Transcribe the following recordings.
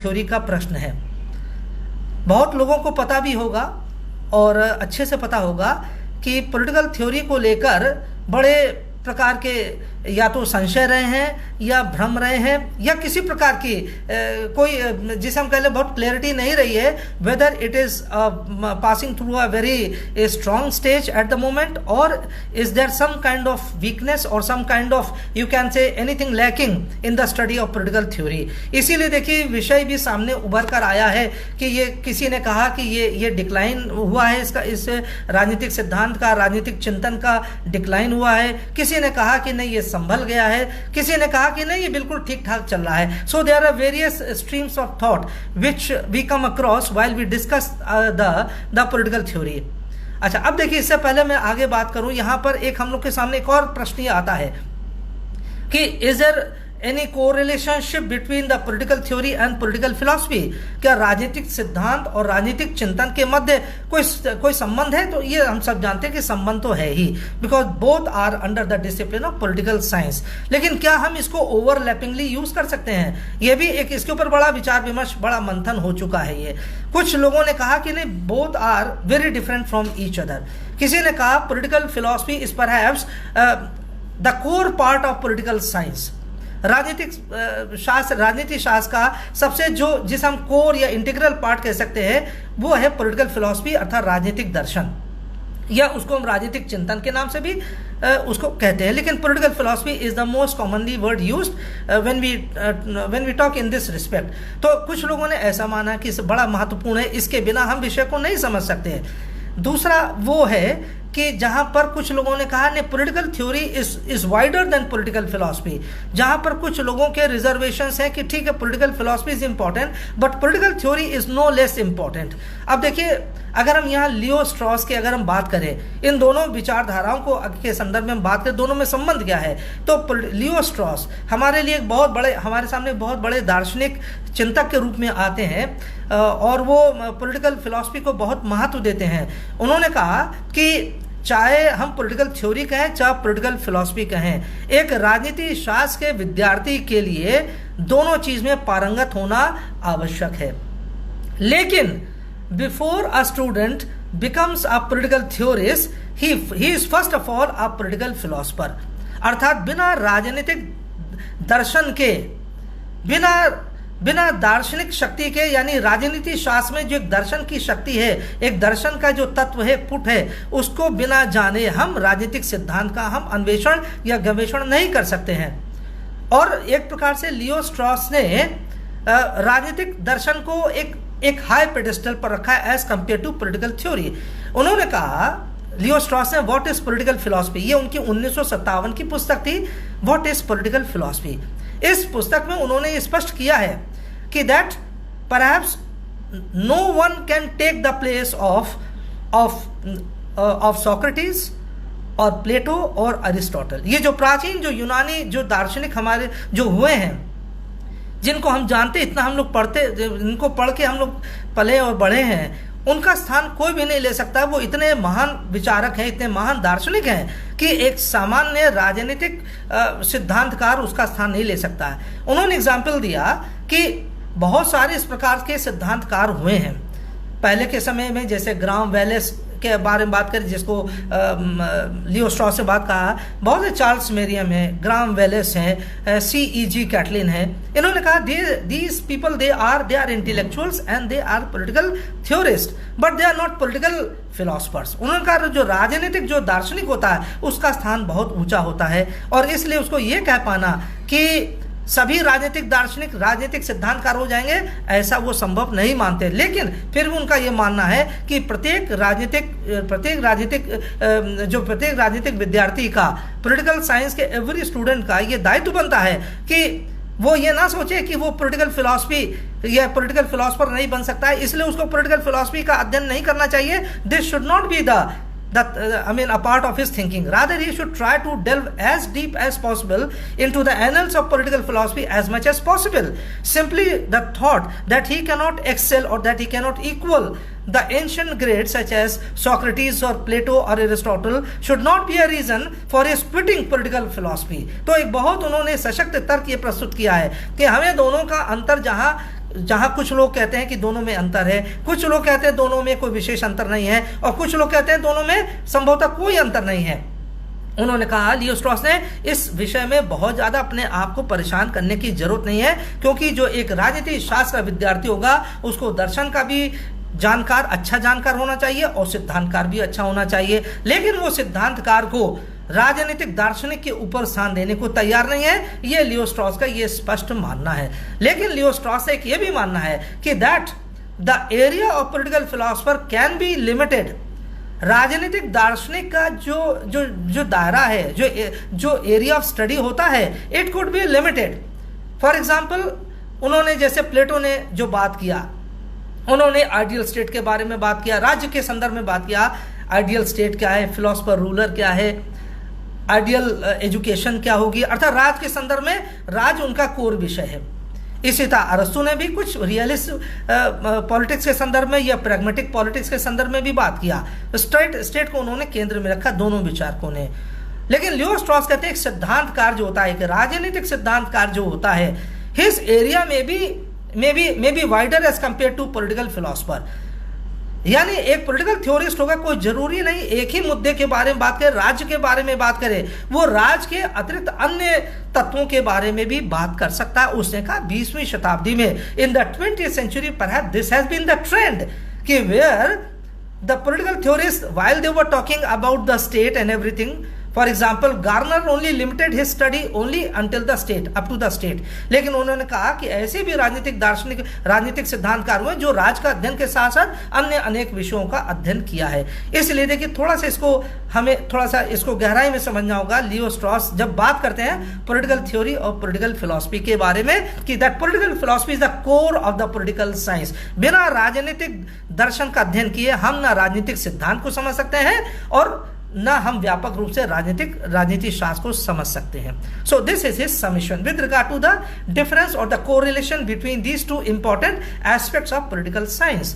Theory का प्रश्न है। बहुत लोगों को पता भी होगा और अच्छे से पता होगा कि पॉलिटिकल थ्योरी को लेकर बड़े प्रकार के या तो संशय रहे हैं या भ्रम रहे हैं या किसी प्रकार की कोई जिसे हम कह लें बहुत क्लैरिटी नहीं रही है whether it is passing through a very strong stage at the moment or is there some kind of weakness or some kind of you can say anything lacking in the study of political theory. इसीलिए देखिए विषय भी सामने उभर कर आया है कि ये किसी ने कहा कि ये डिक्लाइन हुआ है, इसका इस राजनीतिक सिद्धांत का राजनीतिक चिंतन का डिक्लाइन हुआ है। किसी ने कहा कि नहीं ये संभल गया है, किसी ने कहा कि नहीं ये बिल्कुल ठीक ठाक चल रहा है। So there are various streams of thought which we come across while we discuss the political theory. अच्छा, अब देखिए इससे पहले मैं आगे बात करूं, यहां पर एक हम लोग के सामने एक और प्रश्न आता है कि is there any correlationship between the political theory and political philosophy. क्या राजनीतिक सिद्धांत और राजनीतिक चिंतन के मध्य कोई संबंध है? तो ये हम सब जानते हैं कि संबंध तो है ही, because both are under the discipline of political science. लेकिन क्या हम इसको ओवरलैपिंगली यूज कर सकते हैं? ये भी एक इसके ऊपर बड़ा विचार विमर्श बड़ा मंथन हो चुका है। ये कुछ लोगों ने कहा कि नहीं both are very different from each other. किसी ने कहा political philosophy is perhaps the core part of political science. राजनीतिक शास्त्र का सबसे जिसे हम कोर या इंटीग्रल पार्ट कह सकते हैं वो है पॉलिटिकल फिलॉसफी अर्थात राजनीतिक दर्शन, या उसको हम राजनीतिक चिंतन के नाम से भी उसको कहते हैं। लेकिन political philosophy is the most commonly word used when we talk in this respect. तो कुछ लोगों ने ऐसा माना कि बड़ा महत्वपूर्ण है, इसके बिना हम विषय को नहीं समझ सकते। दूसरा वो है कि जहां पर कुछ लोगों ने कहा ने political theory is wider than political philosophy, जहां पर कुछ लोगों के रिजर्वेशंस हैं कि ठीक है political philosophy is important but political theory is no less important. अब देखिए अगर हम यहाँ लियो स्ट्रॉस की अगर हम बात करें, इन दोनों विचारधाराओं को के संदर्भ में हम बात करें दोनों में संबंध क्या है, तो लियो स्ट्रॉस हमारे लिए बहुत बड़े हमारे सामने बहुत बड़े दार्शनिक चिंतक के रूप में आते हैं और वो पॉलिटिकल फिलॉसफी को बहुत महत्व देते हैं। उन्होंने कहा कि चाहे हम पॉलिटिकल थ्योरी कहें चाहे पॉलिटिकल फिलॉसफी कहें, एक राजनीति शास्त्र के विद्यार्थी के लिए दोनों चीज में पारंगत होना आवश्यक है। लेकिन before a student becomes a political theorist he is first of all a political philosopher. अर्थात बिना राजनीतिक दर्शन के बिना दार्शनिक शक्ति के, यानी राजनीति शास्त्र में जो एक दर्शन की शक्ति है, एक दर्शन का जो तत्व है पुट है, उसको बिना जाने हम राजनीतिक सिद्धांत का हम अन्वेषण या गवेषण नहीं कर सकते हैं। और एक प्रकार से लियो स्ट्रॉस ने राजनीतिक दर्शन को एक हाई पेडिस्टल पर रखा है as compare to political theory. उन्होंने कहा लियो स्ट्रॉस ने व्हाट इज पॉलिटिकल फिलॉसफी, ये उनकी 1957 की पुस्तक थी व्हाट इज पॉलिटिकल फिलॉसफी। इस पुस्तक में उन्होंने स्पष्ट किया है कि that perhaps no one can take the place of Socrates और प्लेटो और अरिस्टोटल। ये जो प्राचीन जो यूनानी जो दार्शनिक हमारे जो हुए हैं, जिनको हम जानते, इतना हम लोग पढ़ते, इनको पढ़ के हम लोग पले और बढ़े हैं, उनका स्थान कोई भी नहीं ले सकता। वो इतने महान विचारक हैं, इतने महान दार्शनिक हैं कि एक सामान्य राजनीतिक सिद्धांतकार उसका स्थान नहीं ले सकता है। उन्होंने एग्जाम्पल दिया कि बहुत सारे इस प्रकार के सिद्धांतकार हुए हैं पहले के समय में, जैसे ग्राम वेलेस के बारे में बात करें जिसको लियो स्ट्रॉस से बात कहा, बहुत से चार्ल्स मेरियम है, ग्राम वेलेस हैं, C.E.G. कैटलिन है। इन्होंने कहा these people they are intellectuals and they are political theorist but they are not political philosophers. उन्होंने कहा जो राजनीतिक जो दार्शनिक होता है उसका स्थान बहुत ऊंचा होता है और इसलिए उसको ये कह पाना कि सभी राजनीतिक दार्शनिक राजनीतिक सिद्धांतकार हो जाएंगे ऐसा वो संभव नहीं मानते। लेकिन फिर भी उनका ये मानना है कि प्रत्येक राजनीतिक विद्यार्थी का, पॉलिटिकल साइंस के एवरी स्टूडेंट का ये दायित्व बनता है कि वो ये ना सोचे कि वो पॉलिटिकल फिलॉसफी या पॉलिटिकल फिलॉसफर नहीं बन सकता है इसलिए उसको पॉलिटिकल फिलॉसफी का अध्ययन नहीं करना चाहिए। This should not be a part of his thinking. Rather, he should try to delve as deep as possible into the annals of political philosophy as much as possible. Simply the thought that he cannot excel or that he cannot equal the ancient greats such as Socrates or Plato or Aristotle should not be a reason for his quitting political philosophy. तो एक बहुत उन्होंने सशक्त तर्क ये प्रस्तुत किया है कि हमें दोनों का अंतर जहाँ जहां कुछ लोग कहते हैं कि दोनों में अंतर है, कुछ लोग कहते हैं दोनों में कोई विशेष अंतर नहीं है, और कुछ लोग कहते हैं दोनों में संभवतः कोई अंतर नहीं है। उन्होंने कहा, लियो स्ट्रॉस ने, इस विषय में बहुत ज्यादा अपने आप को परेशान करने की जरूरत नहीं है, क्योंकि जो एक राजनीति शास्त्र का विद्यार्थी होगा उसको दर्शन का भी अच्छा जानकार होना चाहिए और सिद्धांतकार भी अच्छा होना चाहिए, लेकिन वो सिद्धांतकार को राजनीतिक दार्शनिक के ऊपर स्थान देने को तैयार नहीं है। ये लियो स्ट्रॉस का ये स्पष्ट मानना है। लेकिन लियो स्ट्रॉस का एक ये भी मानना है कि that the area of political philosopher can be limited. राजनीतिक दार्शनिक का जो दायरा है, जो एरिया ऑफ स्टडी होता है, it could be limited. For example, उन्होंने जैसे प्लेटो ने जो बात किया, उन्होंने आइडियल स्टेट के बारे में बात किया, राज्य के संदर्भ में बात किया, आइडियल स्टेट क्या है, फिलोसफर रूलर क्या है, आइडियल एजुकेशन क्या होगी, अर्थात राज के संदर्भ में राज उनका कोर विषय है। इसी तरह अरस्तु ने भी कुछ रियलिस्ट पॉलिटिक्स के संदर्भ में या प्रैग्मेटिक पॉलिटिक्स के संदर्भ में भी बात किया। स्टेट को उन्होंने केंद्र में रखा, दोनों विचारकों ने। लेकिन लियो स्ट्रॉस कहते हैं एक सिद्धांतकार जो होता है, एक राजनीतिक सिद्धांतकार जो होता है, हिज एरिया में be wider as compare to political philosopher. यानी एक पॉलिटिकल थ्योरिस्ट होगा, कोई जरूरी नहीं एक ही मुद्दे के बारे में बात करे, राज्य के बारे में बात करे, वो राज्य के अतिरिक्त अन्य तत्वों के बारे में भी बात कर सकता है। उसने कहा 20वीं शताब्दी में, in the 20th century perhaps this has been the trend, कि where the political theorists, while they were talking about the state and everything, for example, Garner only limited his study only until the state, up to the state। लेकिन उन्होंने कहा कि ऐसे भी राजनीतिक सिद्धांतकार हुए जो राज का अध्ययन के साथ साथ अन्य अनेक विषयों का अध्ययन किया है। इसलिए देखिए, हमें थोड़ा सा इसको गहराई में समझना होगा। लियो स्ट्रॉस जब बात करते हैं पॉलिटिकल थ्योरी और पॉलिटिकल फिलॉसफी के बारे में, कि that political philosophy is the core of the political science. बिना राजनीतिक दर्शन का अध्ययन किए हम ना राजनीतिक सिद्धांत को समझ सकते हैं और ना हम व्यापक रूप से राजनीति शास्त्र को समझ सकते हैं। So this is his submission with regard to the difference or the correlation between these two important aspects of political science.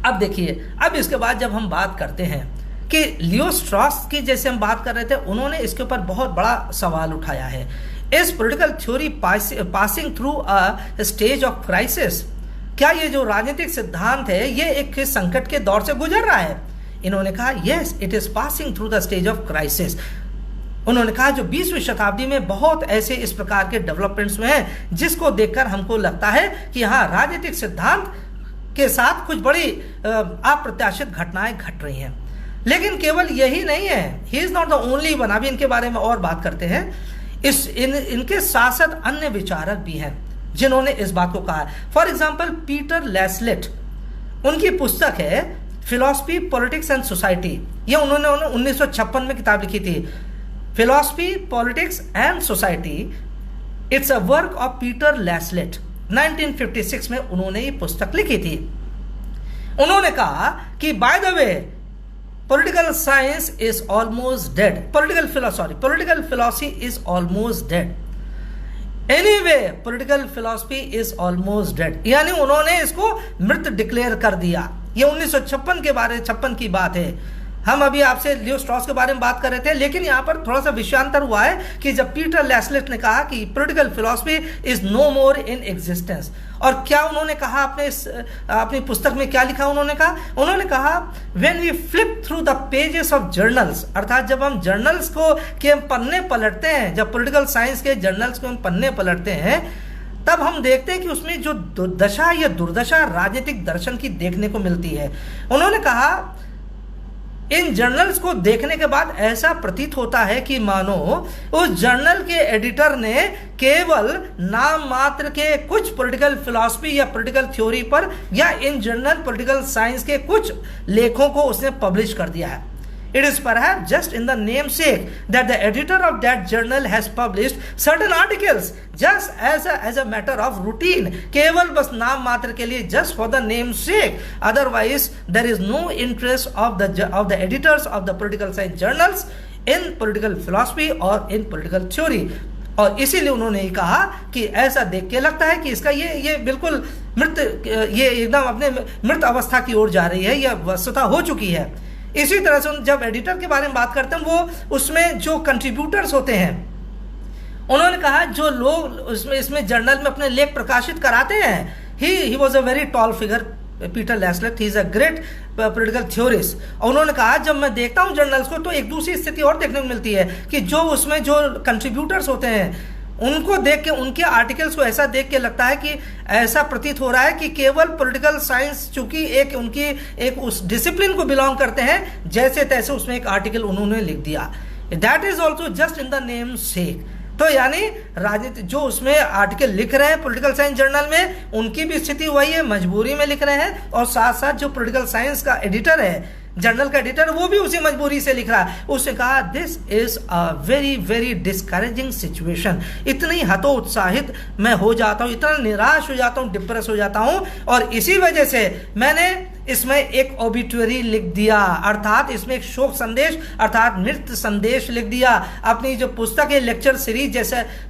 अब देखिए, अब इसके बाद जब हम बात करते हैं कि लियो स्ट्रॉस की, जैसे हम बात कर रहे थे, उन्होंने इसके ऊपर बहुत बड़ा सवाल उठाया है। Is political theory passing through a stage of crisis? क्या ये जो राजनीतिक सिद्धांत है ये एक संकट के दौर से गुजर रहा है? इन्होंने कहा yes, it is passing through the stage of crisis. उन्होंने कहा जो 20वीं शताब्दी में बहुत ऐसे इस प्रकार के डेवलपमेंट्स हुए हैं जिसको देखकर हमको लगता है कि हाँ, राजनीतिक सिद्धांत के साथ कुछ बड़ी अप्रत्याशित घटनाएं घट रही हैं। लेकिन केवल यही नहीं है, he is not the only one. अभी इनके बारे में और बात करते हैं। इनके साथ साथ अन्य विचारक भी हैं जिन्होंने इस बात को कहा। फॉर एग्जाम्पल, पीटर लैसलेट, उनकी पुस्तक है फिलॉसफी, पॉलिटिक्स एंड सोसाइटी। ये उन्होंने 1956 में किताब लिखी थी, philosophy, politics and society. It's a work of Peter Laslett. 1956 में उन्होंने ये पुस्तक लिखी थी। उन्होंने कहा कि by the way, political science is almost dead, political philosophy is almost dead. Anyway, political philosophy is almost dead, यानी उन्होंने इसको मृत डिक्लेयर कर दिया। ये 1956 की बात है। हम अभी आपसे लियो स्ट्रॉस के बारे में बात कर रहे थे, लेकिन यहाँ पर थोड़ा सा विषयांतर हुआ है कि जब पीटर लैसलेट ने कहा कि political philosophy is no more in existence. और क्या उन्होंने कहा, अपनी पुस्तक में क्या लिखा उन्होंने कहा when we flip through the pages of journals, अर्थात जब हम जर्नल्स के हम पन्ने पलटते हैं, जब पॉलिटिकल साइंस के जर्नल्स को हम पन्ने पलटते हैं, तब हम देखते हैं कि उसमें जो दशा या दुर्दशा राजनीतिक दर्शन की देखने को मिलती है। उन्होंने कहा इन जर्नल्स को देखने के बाद ऐसा प्रतीत होता है कि मानो उस जर्नल के एडिटर ने केवल नाम मात्र के कुछ पॉलिटिकल फिलॉसफी या पॉलिटिकल थ्योरी पर या इन जनरल पॉलिटिकल साइंस के कुछ लेखों को उसने पब्लिश कर दिया है। It is perhaps just in the namesake that the editor of that journal has published certain articles just as a matter of routine, केवल बस नाम मात्र के लिए, just for the namesake. Otherwise, there is no interest of the editors of the political science journals in political philosophy or in political theory. और इसीलिए उन्होंने ही कहा कि ऐसा देख के लगता है कि इसका ये बिल्कुल ये एकदम अपने मृत अवस्था की ओर जा रही है, यह वस्तुतः हो चुकी है। इसी तरह से जब एडिटर के बारे में बात करते हैं, वो उसमें जो कंट्रीब्यूटर्स होते हैं उन्होंने कहा जो लोग उसमें इसमें जर्नल में अपने लेख प्रकाशित कराते हैं, he was a very tall figure, Peter Laslett, he is a great political theorist. और उन्होंने कहा जब मैं देखता हूं जर्नल्स को तो एक दूसरी स्थिति और देखने को मिलती है कि जो उसमें जो कंट्रीब्यूटर्स होते हैं उनको देख के, उनके आर्टिकल्स को ऐसा देख के लगता है कि ऐसा प्रतीत हो रहा है कि केवल पॉलिटिकल साइंस चूंकि एक उनकी एक उस डिसिप्लिन को बिलोंग करते हैं, जैसे तैसे उसमें एक आर्टिकल उन्होंने लिख दिया। That is also just in the name सेक। तो यानी राजनीति जो उसमें आर्टिकल लिख रहे हैं पॉलिटिकल साइंस जर्नल में, उनकी भी स्थिति वही है, मजबूरी में लिख रहे हैं, और साथ साथ जो पॉलिटिकल साइंस का एडिटर है, जर्नल का एडिटर, वो भी उसी मजबूरी से लिख रहा है। उसने कहा this is a very very discouraging situation. इतनी हतोत्साहित मैं हो जाता हूँ, इतना निराश हो जाता हूँ, डिप्रेस हो जाता हूँ, और इसी वजह से मैंने इसमें एक ओबिट्यूरी लिख दिया, अर्थात इसमें एक शोक संदेश अर्थात मृत्यु संदेश लिख दिया। अपनी जो पुस्तक है लेक्चर सीरीज,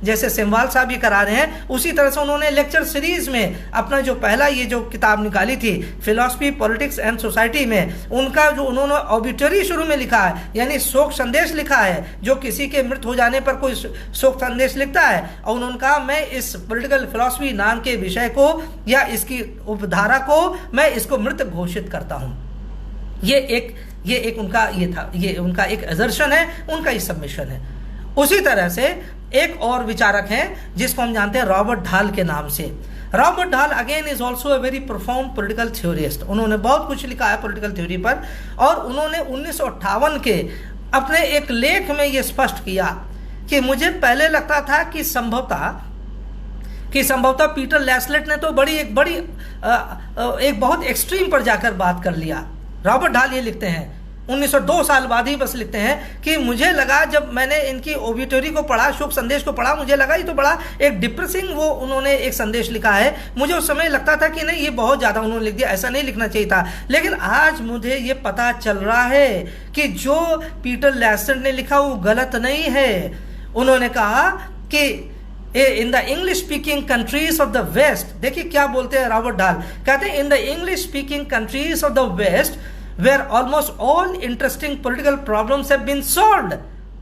जैसे सिमवाल साहब भी करा रहे हैं, उसी तरह से उन्होंने लेक्चर सीरीज में अपना जो पहला ये जो किताब निकाली थी फिलॉसफी पॉलिटिक्स एंड सोसाइटी में, उनका जो उन्होंने ओबिट्यूरी शुरू में लिखा है, यानी शोक संदेश लिखा है, जो किसी के मृत्यु हो जाने पर कोई शोक संदेश लिखता है। और उन्होंने कहा मैं इस पॉलिटिकल फिलॉसफी नाम के विषय को या इसकी उपधारा को मैं इसको मृत घोषित करता हूं। ये एक उनका ये था, ये उनका एक असर्शन है, उनका ही सबमिशन है। उसी तरह से एक और विचारक हैं जिसको हम जानते हैं रॉबर्ट ढाल के नाम से। रॉबर्ट ढाल again is also a very profound political theorist. उन्होंने बहुत कुछ लिखा है पॉलिटिकल थ्योरी पर, और उन्होंने 1958 के अपने एक लेख में यह स्पष्ट किया कि मुझे पहले लगता था कि संभवतः पीटर लैसलेट ने तो एक बहुत एक्सट्रीम पर जाकर बात कर लिया। रॉबर्ट ढाल ये लिखते हैं 1902 साल बाद ही बस लिखते हैं कि मुझे लगा जब मैंने इनकी ओबिट्यूरी को पढ़ा, शोक संदेश को पढ़ा, मुझे लगा ये तो बड़ा एक डिप्रेसिंग वो उन्होंने एक संदेश लिखा है। मुझे उस समय लगता था कि नहीं ये बहुत ज़्यादा उन्होंने लिख दिया, ऐसा नहीं लिखना चाहिए था। लेकिन आज मुझे ये पता चल रहा है कि जो पीटर लैसलेट ने लिखा वो गलत नहीं है। उन्होंने कहा कि in the English speaking countries of the West, देखिए क्या बोलते हैं रॉबर्ट ढाल, कहते हैं in the English speaking countries of the West where almost all interesting political problems have been solved,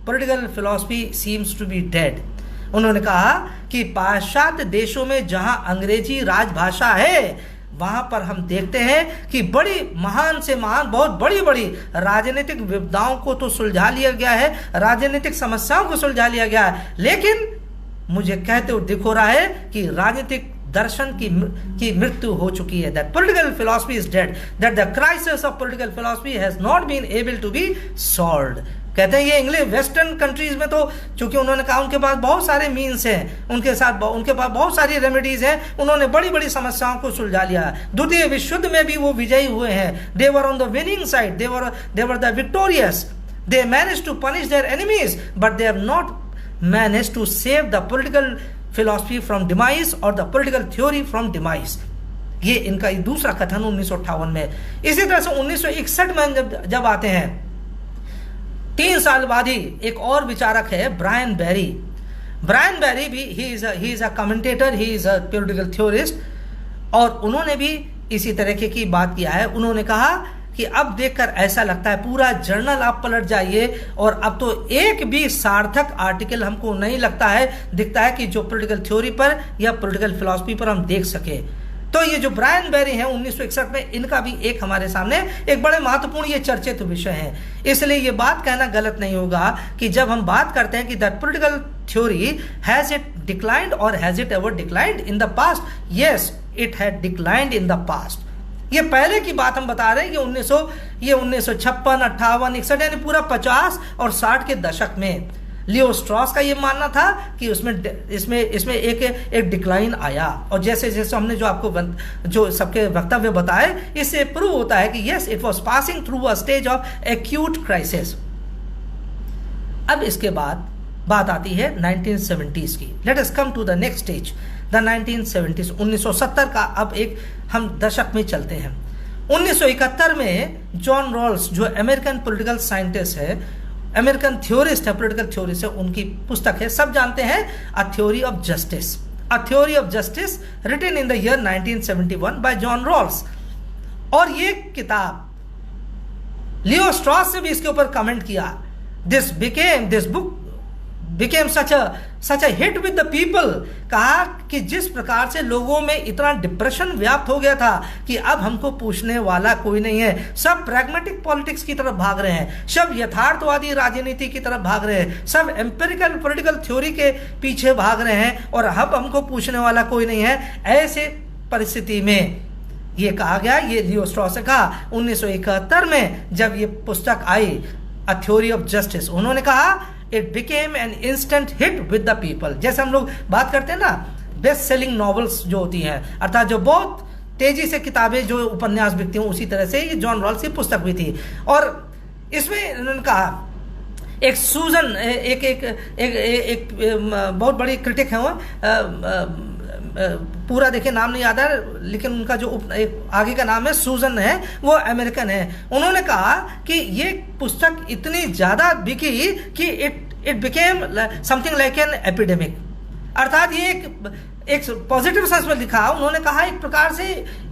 political philosophy seems to be dead। उन्होंने कहा कि पाश्चात्य देशों में जहां अंग्रेजी राजभाषा है, वहां पर हम देखते हैं कि बड़ी महान से महान बहुत बड़ी बड़ी राजनीतिक विपदाओं को तो सुलझा लिया गया है, राजनीतिक समस्याओं को सुलझा लिया गया है, लेकिन मुझे कहते हुए दिख हो रहा है कि राजनीतिक दर्शन की मृत्यु हो चुकी है। That political philosophy is dead, that the crisis of political philosophy has not been able to be solved. कहते हैं ये इंग्लिश वेस्टर्न कंट्रीज में तो चूंकि उन्होंने कहा उनके पास बहुत सारे मीन्स हैं, उनके पास बहुत सारी रेमेडीज हैं, उन्होंने बड़ी बड़ी समस्याओं को सुलझा लिया। द्वितीय विश्व युद्ध में भी वो विजयी हुए हैं। They were on the winning side, they were the victorious, they managed to punish their enemies, but they have not managed to save the political philosophy from demise or the political theory from demise. ये इनका दूसरा कथन 1958 में। इसी तरह से 1961 में जब आते हैं, 3 साल बाद ही एक और विचारक है ब्रायन बेरी। ब्रायन बेरी भी ही is a commentator, he is a political theorist, और उन्होंने भी इसी तरह की बात किया है। उन्होंने कहा कि अब देखकर ऐसा लगता है, पूरा जर्नल आप पलट जाइए और अब तो एक भी सार्थक आर्टिकल हमको नहीं लगता है, दिखता है कि जो पॉलिटिकल थ्योरी पर या पॉलिटिकल फिलॉसफी पर हम देख सके। तो ये जो ब्रायन बेरी हैं 1961 में, इनका भी एक हमारे सामने एक बड़े महत्वपूर्ण ये चर्चित विषय है। इसलिए ये बात कहना गलत नहीं होगा कि जब हम बात करते हैं कि that political theory has it declined or has it ever declined in the past, yes it had declined in the past. ये पहले की बात हम बता रहे हैं कि 1956, 58, 61 यानी पूरा 50 और 60 के दशक में लियो स्ट्रॉस का ये मानना था कि इसमें एक डिक्लाइन आया। और जैसे जैसे हमने जो आपको जो सबके वक्तव्य बताए, इससे प्रूव होता है कि yes it was passing through a stage of acute crisis. अब इसके बाद बात आती है 1970s की। Let us come to the next stage, the 1970s। 1970 का अब एक हम दशक में चलते हैं। 1971 में जॉन रॉल्स जो अमेरिकन पॉलिटिकल साइंटिस्ट है, अमेरिकन थ्योरिस्ट है, पॉलिटिकल थ्योरिस्ट है, उनकी पुस्तक है, सब जानते हैं, a theory of justice. A theory of justice written in the year 1971 by John Rawls. और ये किताब लियो स्ट्रॉस ने भी इसके ऊपर कमेंट किया। This book became such a such A hit with the people, कहा कि जिस प्रकार से लोगों में इतना डिप्रेशन व्याप्त हो गया था कि अब हमको पूछने वाला कोई नहीं है, सब प्रैग्मेटिक पॉलिटिक्स की तरफ भाग रहे हैं, सब यथार्थवादी राजनीति की तरफ भाग रहे हैं, सब एम्पिरिकल पॉलिटिकल थ्योरी के पीछे भाग रहे हैं और अब हमको पूछने वाला कोई नहीं है। ऐसे परिस्थिति में ये कहा गया, ये लियो स्ट्रॉस ने कहा 1971 में जब ये पुस्तक आई अ थ्योरी ऑफ जस्टिस, उन्होंने कहा it became an instant hit with the people. जैसे हम लोग बात करते हैं ना बेस्ट सेलिंग नॉवेल्स जो होती हैं, अर्थात जो बहुत तेजी से किताबें जो उपन्यास बिकती हैं, उसी तरह से ये जॉन रॉल्स की पुस्तक भी थी। और इसमें उन्होंने कहा एक सूजन एक एक एक, एक, एक बहुत बड़ी क्रिटिक है वो, पूरा देखिए नाम नहीं याद है लेकिन उनका जो आगे का नाम है सूजन है, वो अमेरिकन है। उन्होंने कहा कि ये पुस्तक इतनी ज़्यादा बिकी कि it became something like an epidemic, अर्थात ये एक पॉजिटिव सेंस में लिखा। उन्होंने कहा एक प्रकार से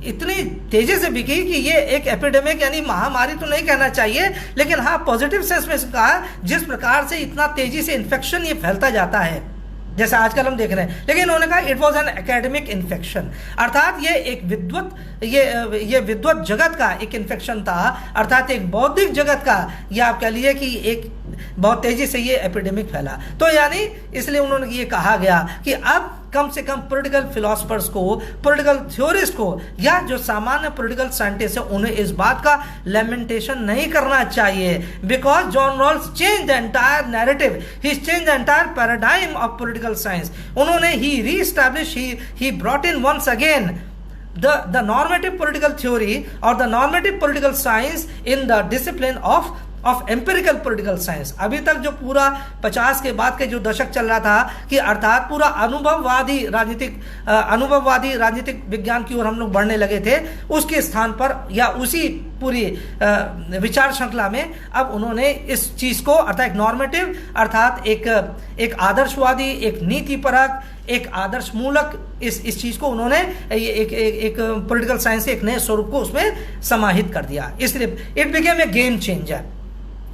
इतनी तेजी से बिकी कि ये एक एपिडेमिक यानी महामारी तो नहीं कहना चाहिए, लेकिन हाँ पॉजिटिव सेंस में कहा जिस प्रकार से इतना तेजी से इन्फेक्शन ये फैलता जाता है जैसा आजकल हम देख रहे हैं। लेकिन उन्होंने कहा it was an academic infection, अर्थात ये एक ये विद्वत जगत का एक इन्फेक्शन था, अर्थात एक बौद्धिक जगत का, या आप कह लीजिए कि एक बहुत तेजी से ये एपिडेमिक फैला। तो यानी इसलिए उन्होंने ये कहा गया कि अब कम से कम पॉलिटिकल फिलोसफर्स को, पॉलिटिकल थ्योरिस्ट को, या जो सामान्य पॉलिटिकल साइंटिस्ट है उन्हें इस बात का लेमेंटेशन नहीं करना चाहिए, because John Rawls change the entire narrative, he change the entire paradigm of political science. उन्होंने ही reestablish, he brought in once again the normative political theory or the normative political science in the discipline of empirical political science. अभी तक जो पूरा 50 के बाद के जो दशक चल रहा था कि अर्थात पूरा अनुभववादी राजनीतिक विज्ञान की ओर हम लोग बढ़ने लगे थे, उसके स्थान पर या उसी पूरी विचार श्रृंखला में अब उन्होंने इस चीज को अर्थात एक नॉर्मेटिव, अर्थात एक आदर्शवादी, एक नीतिपरक, एक आदर्श मूलक इस चीज को उन्होंने एक पॉलिटिकल साइंस के एक नए स्वरूप को उसमें समाहित कर दिया। इसलिए it became a game changer.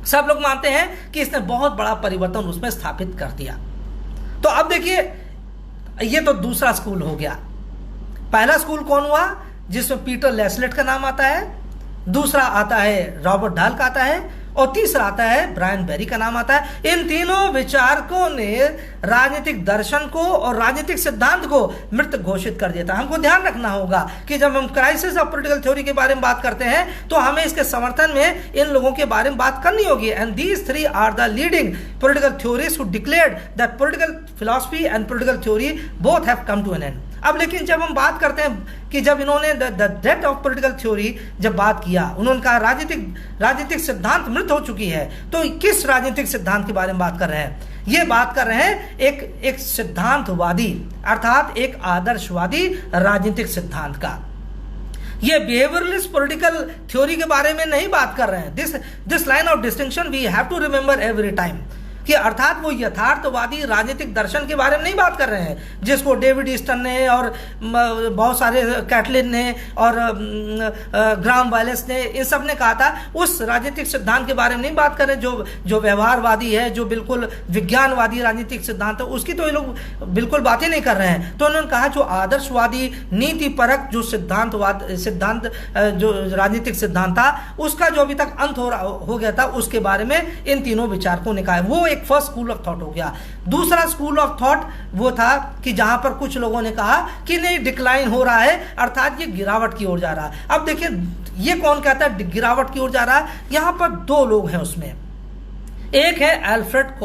सब लोग मानते हैं कि इसने बहुत बड़ा परिवर्तन उसमें स्थापित कर दिया। तो अब देखिए ये तो दूसरा स्कूल हो गया। पहला स्कूल कौन हुआ? जिसमें पीटर लेस्लेट का नाम आता है, दूसरा आता है रॉबर्ट डाल का आता है, और तीसरा आता है ब्रायन बेरी का नाम आता है। इन तीनों विचारकों ने राजनीतिक दर्शन को और राजनीतिक सिद्धांत को मृत घोषित कर दिया था। हमको ध्यान रखना होगा कि जब हम क्राइसिस ऑफ पॉलिटिकल थ्योरी के बारे में बात करते हैं तो हमें इसके समर्थन में इन लोगों के बारे में बात करनी होगी। And these three are the leading political theories who declared that political philosophy and political theory both have come to an end. अब लेकिन जब हम बात करते हैं कि जब इन्होंने the death of political theory जब बात किया, उन्होंने कहा राजनीतिक सिद्धांत मृत हो चुकी है, तो किस राजनीतिक सिद्धांत के बारे में बात कर रहे हैं? ये बात कर रहे हैं एक सिद्धांतवादी, अर्थात एक आदर्शवादी राजनीतिक सिद्धांत का। ये बिहेवियरलिस्ट पॉलिटिकल थ्योरी के बारे में नहीं बात कर रहे हैं। This line of distinction we have to remember every time कि अर्थात वो यथार्थवादी राजनीतिक दर्शन के बारे में नहीं बात कर रहे हैं जिसको डेविड ईस्टन ने और बहुत सारे कैटलिन ने और ग्राम वायलेस ने इन सब ने कहा था। उस राजनीतिक सिद्धांत के बारे में नहीं बात कर रहे जो व्यवहारवादी है, जो बिल्कुल विज्ञानवादी राजनीतिक सिद्धांत है, उसकी तो ये लोग बिल्कुल बातें नहीं कर रहे हैं। तो उन्होंने कहा जो आदर्शवादी नीतिपरक जो सिद्धांत जो राजनीतिक सिद्धांत था उसका जो अभी तक अंत हो गया था, उसके बारे में इन तीनों विचारकों ने कहा। वो एक फर्स्ट स्कूल ऑफ थॉट हो गया। दूसरा स्कूल ऑफ थॉट वो था कि जहां पर कुछ लोगों ने कहा कि नहीं डिक्लाइन हो रहा है, अर्थात ये गिरावट की ओर जा रहा है। अब देखिए ये कौन कहता है गिरावट की ओर जा रहा है? यहां पर दो लोग हैं उसमें। एक है अल्फ्रेड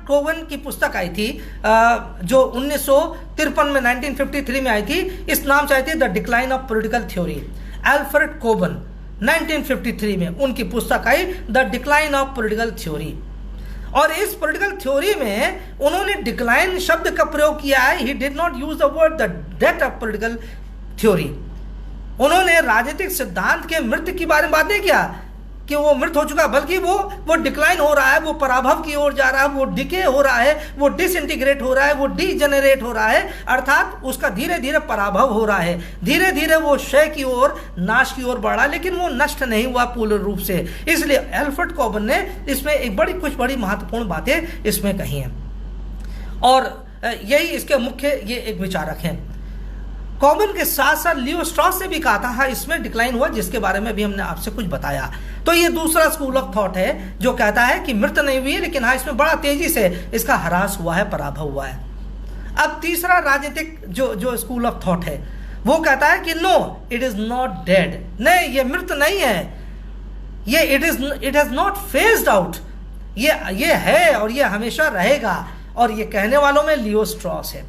कोवन की पुस्तक आई थी जो 1953 में 1953 में आई थी। इस नाम से आई थी the decline of political theory. Alfred Cobban 1953 में उनकी पुस्तक आई the decline of political theory. और इस पॉलिटिकल थ्योरी में उन्होंने डिक्लाइन शब्द का प्रयोग किया है। He did not use the word the death of political theory. उन्होंने राजनीतिक सिद्धांत के मृत्यु के बारे में बात नहीं किया। कि वो मृत हो चुका, बल्कि वो डिक्लाइन हो रहा है, वो पराभव की ओर जा रहा है, वो डिके हो रहा है, वो डिसइंटीग्रेट हो रहा है, वो डीजेनरेट हो रहा है, अर्थात उसका धीरे धीरे पराभव हो रहा है, धीरे धीरे वो क्षय की ओर, नाश की ओर बढ़ रहा है, लेकिन वो नष्ट नहीं हुआ पूर्ण रूप से। इसलिए एल्फ्रेड कॉबन ने इसमें कुछ बड़ी महत्वपूर्ण बातें इसमें कही हैं, और यही इसके मुख्य ये एक विचारक हैं। कॉमन के साथ साथ लियो स्ट्रॉस ने भी कहा था, हाँ इसमें डिक्लाइन हुआ, जिसके बारे में भी हमने आपसे कुछ बताया। तो ये दूसरा स्कूल ऑफ थॉट है जो कहता है कि मृत नहीं हुई है, लेकिन हाँ इसमें बड़ा तेजी से इसका ह्रास हुआ है, पराभव हुआ है। अब तीसरा राजनीतिक जो स्कूल ऑफ थॉट है वो कहता है कि no, it is not dead, नहीं ये मृत नहीं है, ये it has not phased out, ये है और ये हमेशा रहेगा। और ये कहने वालों में लियो स्ट्रॉस है।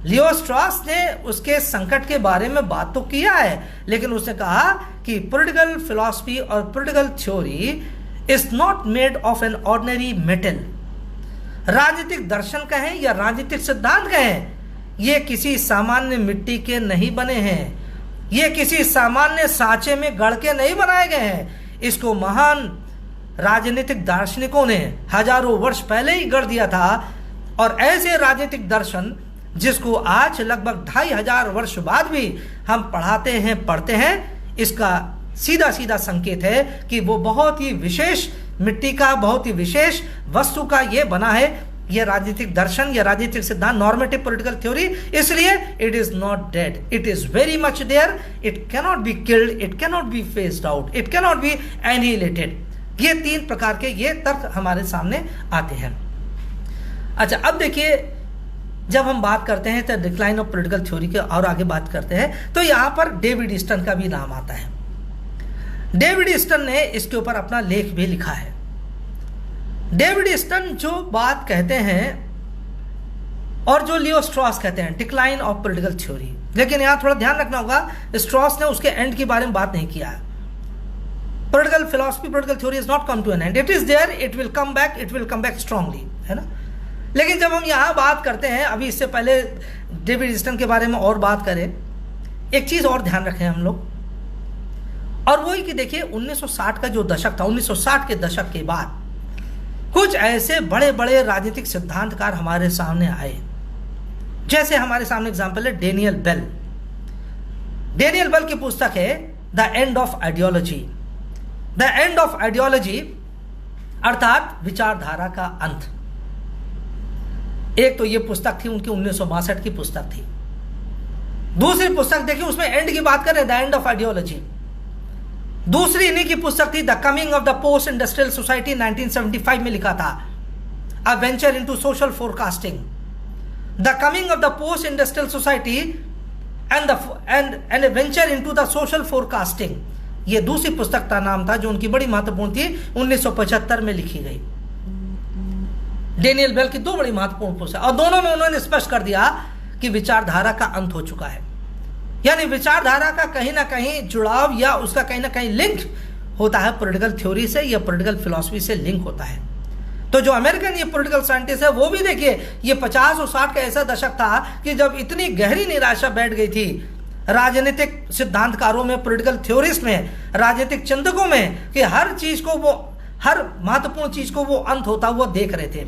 लियो स्ट्रॉस ने उसके संकट के बारे में बात तो किया है, लेकिन उसने कहा कि पॉलिटिकल फिलॉसफी और political theory is not made of an ordinary metal. राजनीतिक दर्शन कहें या राजनीतिक सिद्धांत कहें, ये किसी सामान्य मिट्टी के नहीं बने हैं, ये किसी सामान्य सांचे में गढ़ के नहीं बनाए गए हैं। इसको महान राजनीतिक दार्शनिकों ने हजारों वर्ष पहले ही गढ़ दिया था, और ऐसे राजनीतिक दर्शन जिसको आज लगभग 2500 वर्ष बाद भी हम पढ़ते हैं, इसका सीधा सीधा संकेत है कि वो बहुत ही विशेष मिट्टी का, बहुत ही विशेष वस्तु का ये बना है, ये राजनीतिक दर्शन या राजनीतिक सिद्धांत, नॉर्मेटिव पॉलिटिकल थ्योरी। इसलिए it is not dead, it is very much there, it cannot be killed, it cannot be phased out, it cannot be annihilated. ये 3 प्रकार के ये तर्क हमारे सामने आते हैं। अच्छा, अब देखिए, जब हम बात करते हैं तो डिक्लाइन ऑफ पॉलिटिकल थ्योरी के और आगे बात करते हैं, तो यहां पर डेविड ईस्टन का भी नाम आता है। डेविड ईस्टन ने इसके ऊपर अपना लेख भी लिखा है। डेविड ईस्टन जो बात कहते हैं और जो लियो स्ट्रॉस कहते हैं, डिक्लाइन ऑफ पॉलिटिकल थ्योरी, लेकिन यहां थोड़ा ध्यान रखना होगा, स्ट्रॉस ने उसके एंड के बारे में बात नहीं किया है। Political philosophy, political theory is not come to an end, it is there, it will come back strongly, है ना। लेकिन जब हम यहां बात करते हैं, अभी इससे पहले डेविड ईस्टन के बारे में और बात करें, एक चीज और ध्यान रखें हम लोग, और वही कि देखिए 1960 का जो दशक था, 1960 के दशक के बाद कुछ ऐसे बड़े बड़े राजनीतिक सिद्धांतकार हमारे सामने आए। जैसे हमारे सामने एग्जाम्पल है डेनियल बेल। डेनियल बेल की पुस्तक है the end of ideology. The end of ideology अर्थात विचारधारा का अंत। एक तो ये पुस्तक थी उनकी 1962 की पुस्तक थी। दूसरी पुस्तक देखिए, उसमें एंड की बात करें, द एंड ऑफ आइडियोलॉजी। दूसरी इन्हीं की पुस्तक थी the coming of the post industrial society, 1975 में लिखा था, अ venture into social forecasting. The coming of the post industrial society and A venture into the social forecasting, ये दूसरी पुस्तक का नाम था जो उनकी बड़ी महत्वपूर्ण थी, 1975 में लिखी गई। डेनियल बेल की 2 बड़ी महत्वपूर्ण पुस्तक, और दोनों में उन्होंने स्पष्ट कर दिया कि विचारधारा का अंत हो चुका है, यानी विचारधारा का कहीं ना कहीं जुड़ाव या उसका कहीं ना कहीं लिंक होता है पॉलिटिकल थ्योरी से या पॉलिटिकल फिलॉसफी से लिंक होता है। तो जो अमेरिकन ये पॉलिटिकल साइंटिस्ट है, वो भी देखिए, ये 50 और 60 का ऐसा दशक था कि जब इतनी गहरी निराशा बैठ गई थी राजनीतिक सिद्धांतकारों में, पॉलिटिकल थ्योरिस्ट में, राजनीतिक चिंतकों में, कि हर चीज को वो, हर महत्वपूर्ण चीज को वो अंत होता हुआ देख रहे थे।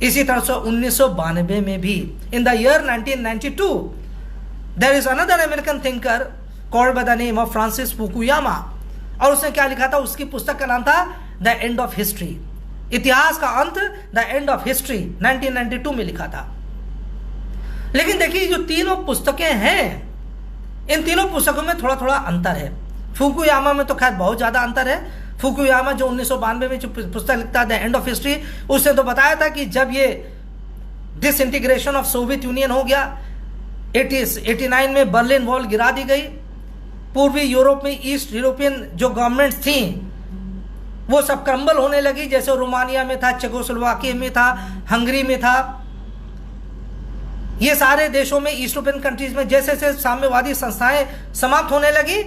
इसी तरह से 1992 में भी, in the year 1992, there is another American thinker called by the name of Francis Fukuyama, और उसने क्या लिखा था, उसकी पुस्तक का नाम था द एंड ऑफ हिस्ट्री, इतिहास का अंत, द एंड ऑफ हिस्ट्री, 1992 में लिखा था। लेकिन देखिए, जो तीनों पुस्तकें हैं, इन तीनों पुस्तकों में थोड़ा थोड़ा अंतर है। फुकुयामा में तो खैर बहुत ज्यादा अंतर है। फुकुयामा जो 1992 में जो पुस्तक लिखता है द एंड ऑफ हिस्ट्री, उसने तो बताया था कि जब ये डिसइंटीग्रेशन ऑफ सोवियत यूनियन हो गया, 89 में बर्लिन वॉल गिरा दी गई, पूर्वी यूरोप में ईस्ट यूरोपियन जो गवर्नमेंट्स थी वो सब क्रम्बल होने लगी, जैसे रोमानिया में था, चेकोस्लोवाकिया में था, हंगरी में था, ये सारे देशों में, ईस्ट यूरोपियन कंट्रीज में जैसे जैसे साम्यवादी संस्थाएं समाप्त होने लगी।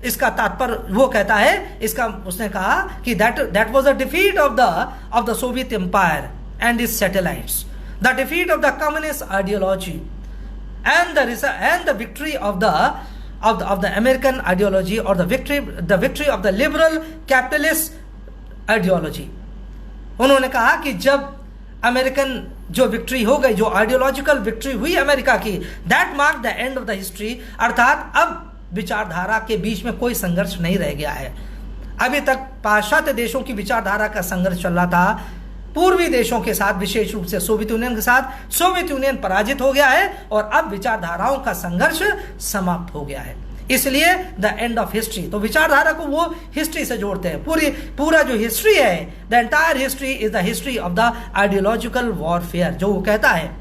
इसका तात्पर्य वो कहता है, इसका उसने कहा कि that was the defeat of the Soviet empire and its satellites, the defeat of the communist ideology and the victory of the American ideology or the victory of the liberal capitalist ideology। उन्होंने कहा कि जब American जो victory हो गई, जो ideological victory हुई America की, that mark the end of the history, अर्थात अब विचारधारा के बीच में कोई संघर्ष नहीं रह गया है। अभी तक पाश्चात्य देशों की विचारधारा का संघर्ष चल रहा था पूर्वी देशों के साथ, विशेष रूप से सोवियत यूनियन के साथ। सोवियत यूनियन पराजित हो गया है और अब विचारधाराओं का संघर्ष समाप्त हो गया है, इसलिए द एंड ऑफ हिस्ट्री। तो विचारधारा को वो हिस्ट्री से जोड़ते हैं। पूरा जो हिस्ट्री है, the entire history is the history of the ideological warfare. जो वो कहता है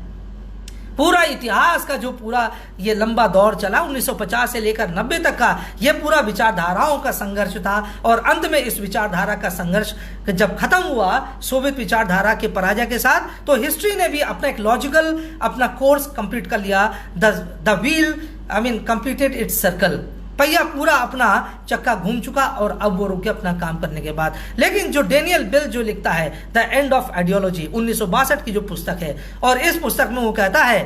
पूरा इतिहास का जो पूरा ये लंबा दौर चला 1950 से लेकर 90 तक का, ये पूरा विचारधाराओं का संघर्ष था। और अंत में इस विचारधारा का संघर्ष जब खत्म हुआ सोवियत विचारधारा के पराजय के साथ, तो हिस्ट्री ने भी अपना एक लॉजिकल अपना कोर्स कंप्लीट कर लिया। The wheel completed it's circle. पहिया पूरा अपना चक्का घूम चुका और अब वो रुक गया अपना काम करने के बाद। लेकिन जो डेनियल बेल जो लिखता है द एंड ऑफ आइडियोलॉजी 1962 की जो पुस्तक है, और इस पुस्तक में वो कहता है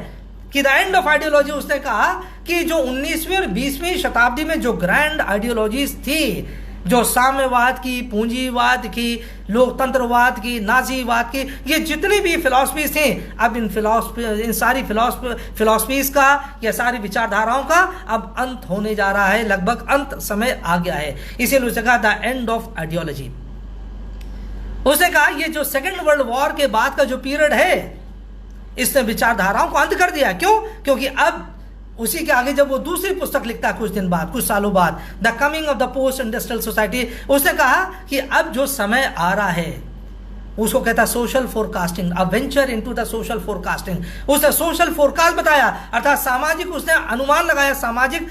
कि द एंड ऑफ आइडियोलॉजी, उसने कहा कि जो 19वीं और 20वीं शताब्दी में जो ग्रैंड आइडियोलॉजीज थी, जो साम्यवाद की, पूंजीवाद की, लोकतंत्रवाद की, नाजीवाद की, ये जितनी भी फिलॉसफीज थी, अब इन सारी फिलॉसफीज का या सारी विचारधाराओं का अब अंत होने जा रहा है, लगभग अंत समय आ गया है। इसीलिए उसने कहा द एंड ऑफ आइडियोलॉजी। उसने कहा ये जो सेकेंड वर्ल्ड वॉर के बाद का जो पीरियड है, इसने विचारधाराओं को अंत कर दिया। क्यों? क्योंकि अब उसी के आगे जब वो दूसरी पुस्तक लिखता है कुछ दिन बाद, कुछ सालों बाद, the coming of the post industrial society, उसने कहा कि अब जो समय आ रहा है उसको कहता है social forecasting, a venture into the social forecasting. उसने सोशल फोरकास्ट बताया, अर्थात सामाजिक उसने अनुमान लगाया, सामाजिक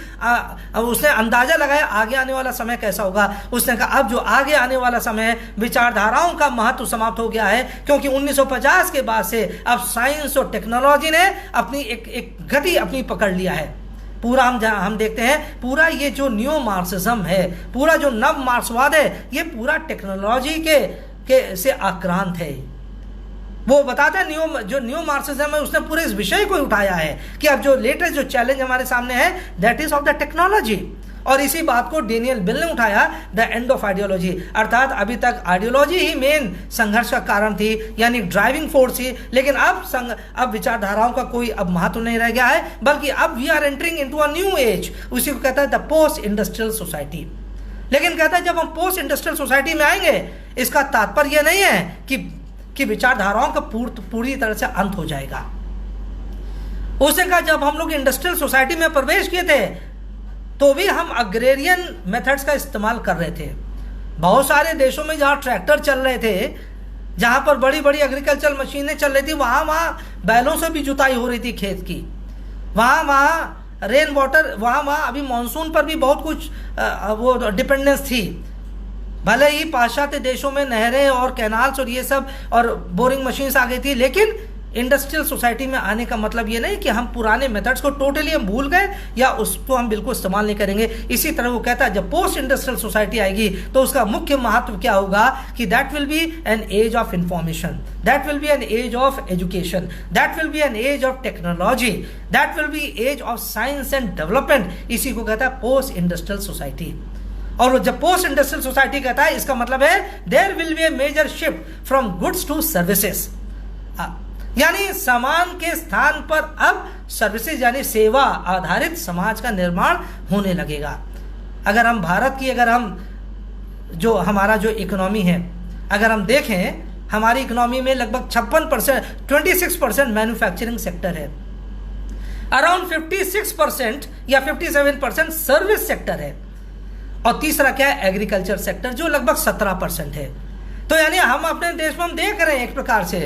उसने अंदाजा लगाया आगे आने वाला समय कैसा होगा। उसने कहा अब जो आगे आने वाला समय, विचारधाराओं का महत्व समाप्त हो गया है, क्योंकि 1950 के बाद से अब साइंस और टेक्नोलॉजी ने अपनी एक गति अपनी पकड़ लिया है। पूरा हम देखते हैं पूरा ये जो न्यू मार्क्सिज्म है, पूरा जो नव मार्क्सवाद है, ये पूरा टेक्नोलॉजी के से आक्रांत है। वो बताता है जो न्यू मार्क्सिज्म है उसने पूरे इस विषय को उठाया है कि अब जो लेटेस्ट जो चैलेंज हमारे सामने है that is of the technology. और इसी बात को डेनियल बेल ने उठाया द एंड ऑफ आइडियोलॉजी, अर्थात अभी तक आइडियोलॉजी ही मेन संघर्ष का कारण थी, यानी ड्राइविंग फोर्स थी। लेकिन अब विचारधाराओं का कोई अब महत्व नहीं रह गया है, बल्कि अब we are entering into a new age. उसी को कहता है द पोस्ट इंडस्ट्रियल सोसाइटी। लेकिन कहता है जब हम पोस्ट इंडस्ट्रियल सोसाइटी में आएंगे, इसका तात्पर्य यह नहीं है कि विचारधाराओं का पूरी तरह से अंत हो जाएगा। उसने कहा जब हम लोग इंडस्ट्रियल सोसाइटी में प्रवेश किए थे तो भी हम अग्रेरियन मेथड्स का इस्तेमाल कर रहे थे। बहुत सारे देशों में जहां ट्रैक्टर चल रहे थे, जहां पर बड़ी बड़ी एग्रीकल्चर मशीनें चल रही थी, वहां बैलों से भी जुताई हो रही थी खेत की। वहां रेन वाटर, वहाँ अभी मानसून पर भी बहुत कुछ वो डिपेंडेंस थी। भले ही पाश्चात्य देशों में नहरें और कैनाल्स और ये सब और बोरिंग मशीन्स आ गई थी, लेकिन इंडस्ट्रियल सोसाइटी में आने का मतलब ये नहीं कि हम पुराने मेथड्स को टोटली हम भूल गए या उसको हम बिल्कुल इस्तेमाल नहीं करेंगे। इसी तरह वो कहता है जब पोस्ट इंडस्ट्रियल सोसाइटी आएगी तो उसका मुख्य महत्व क्या होगा कि that will be an age of information, that will be an age of education, that will be an age of technology, that will be age of science and development. इसी को कहता है पोस्ट इंडस्ट्रियल सोसाइटी। और जब post industrial society कहता है, इसका मतलब है there will be a major shift from goods to services, यानी सामान के स्थान पर अब सर्विसेज यानी सेवा आधारित समाज का निर्माण होने लगेगा। अगर हम भारत की जो हमारा जो इकोनॉमी है, अगर हम देखें, हमारी इकोनॉमी में लगभग 56%, 26% मैन्युफैक्चरिंग सेक्टर है, अराउंड 56% या 57% सर्विस सेक्टर है, और तीसरा क्या है, एग्रीकल्चर सेक्टर जो लगभग 17% है। तो यानी हम अपने देश में हम देख रहे हैं एक प्रकार से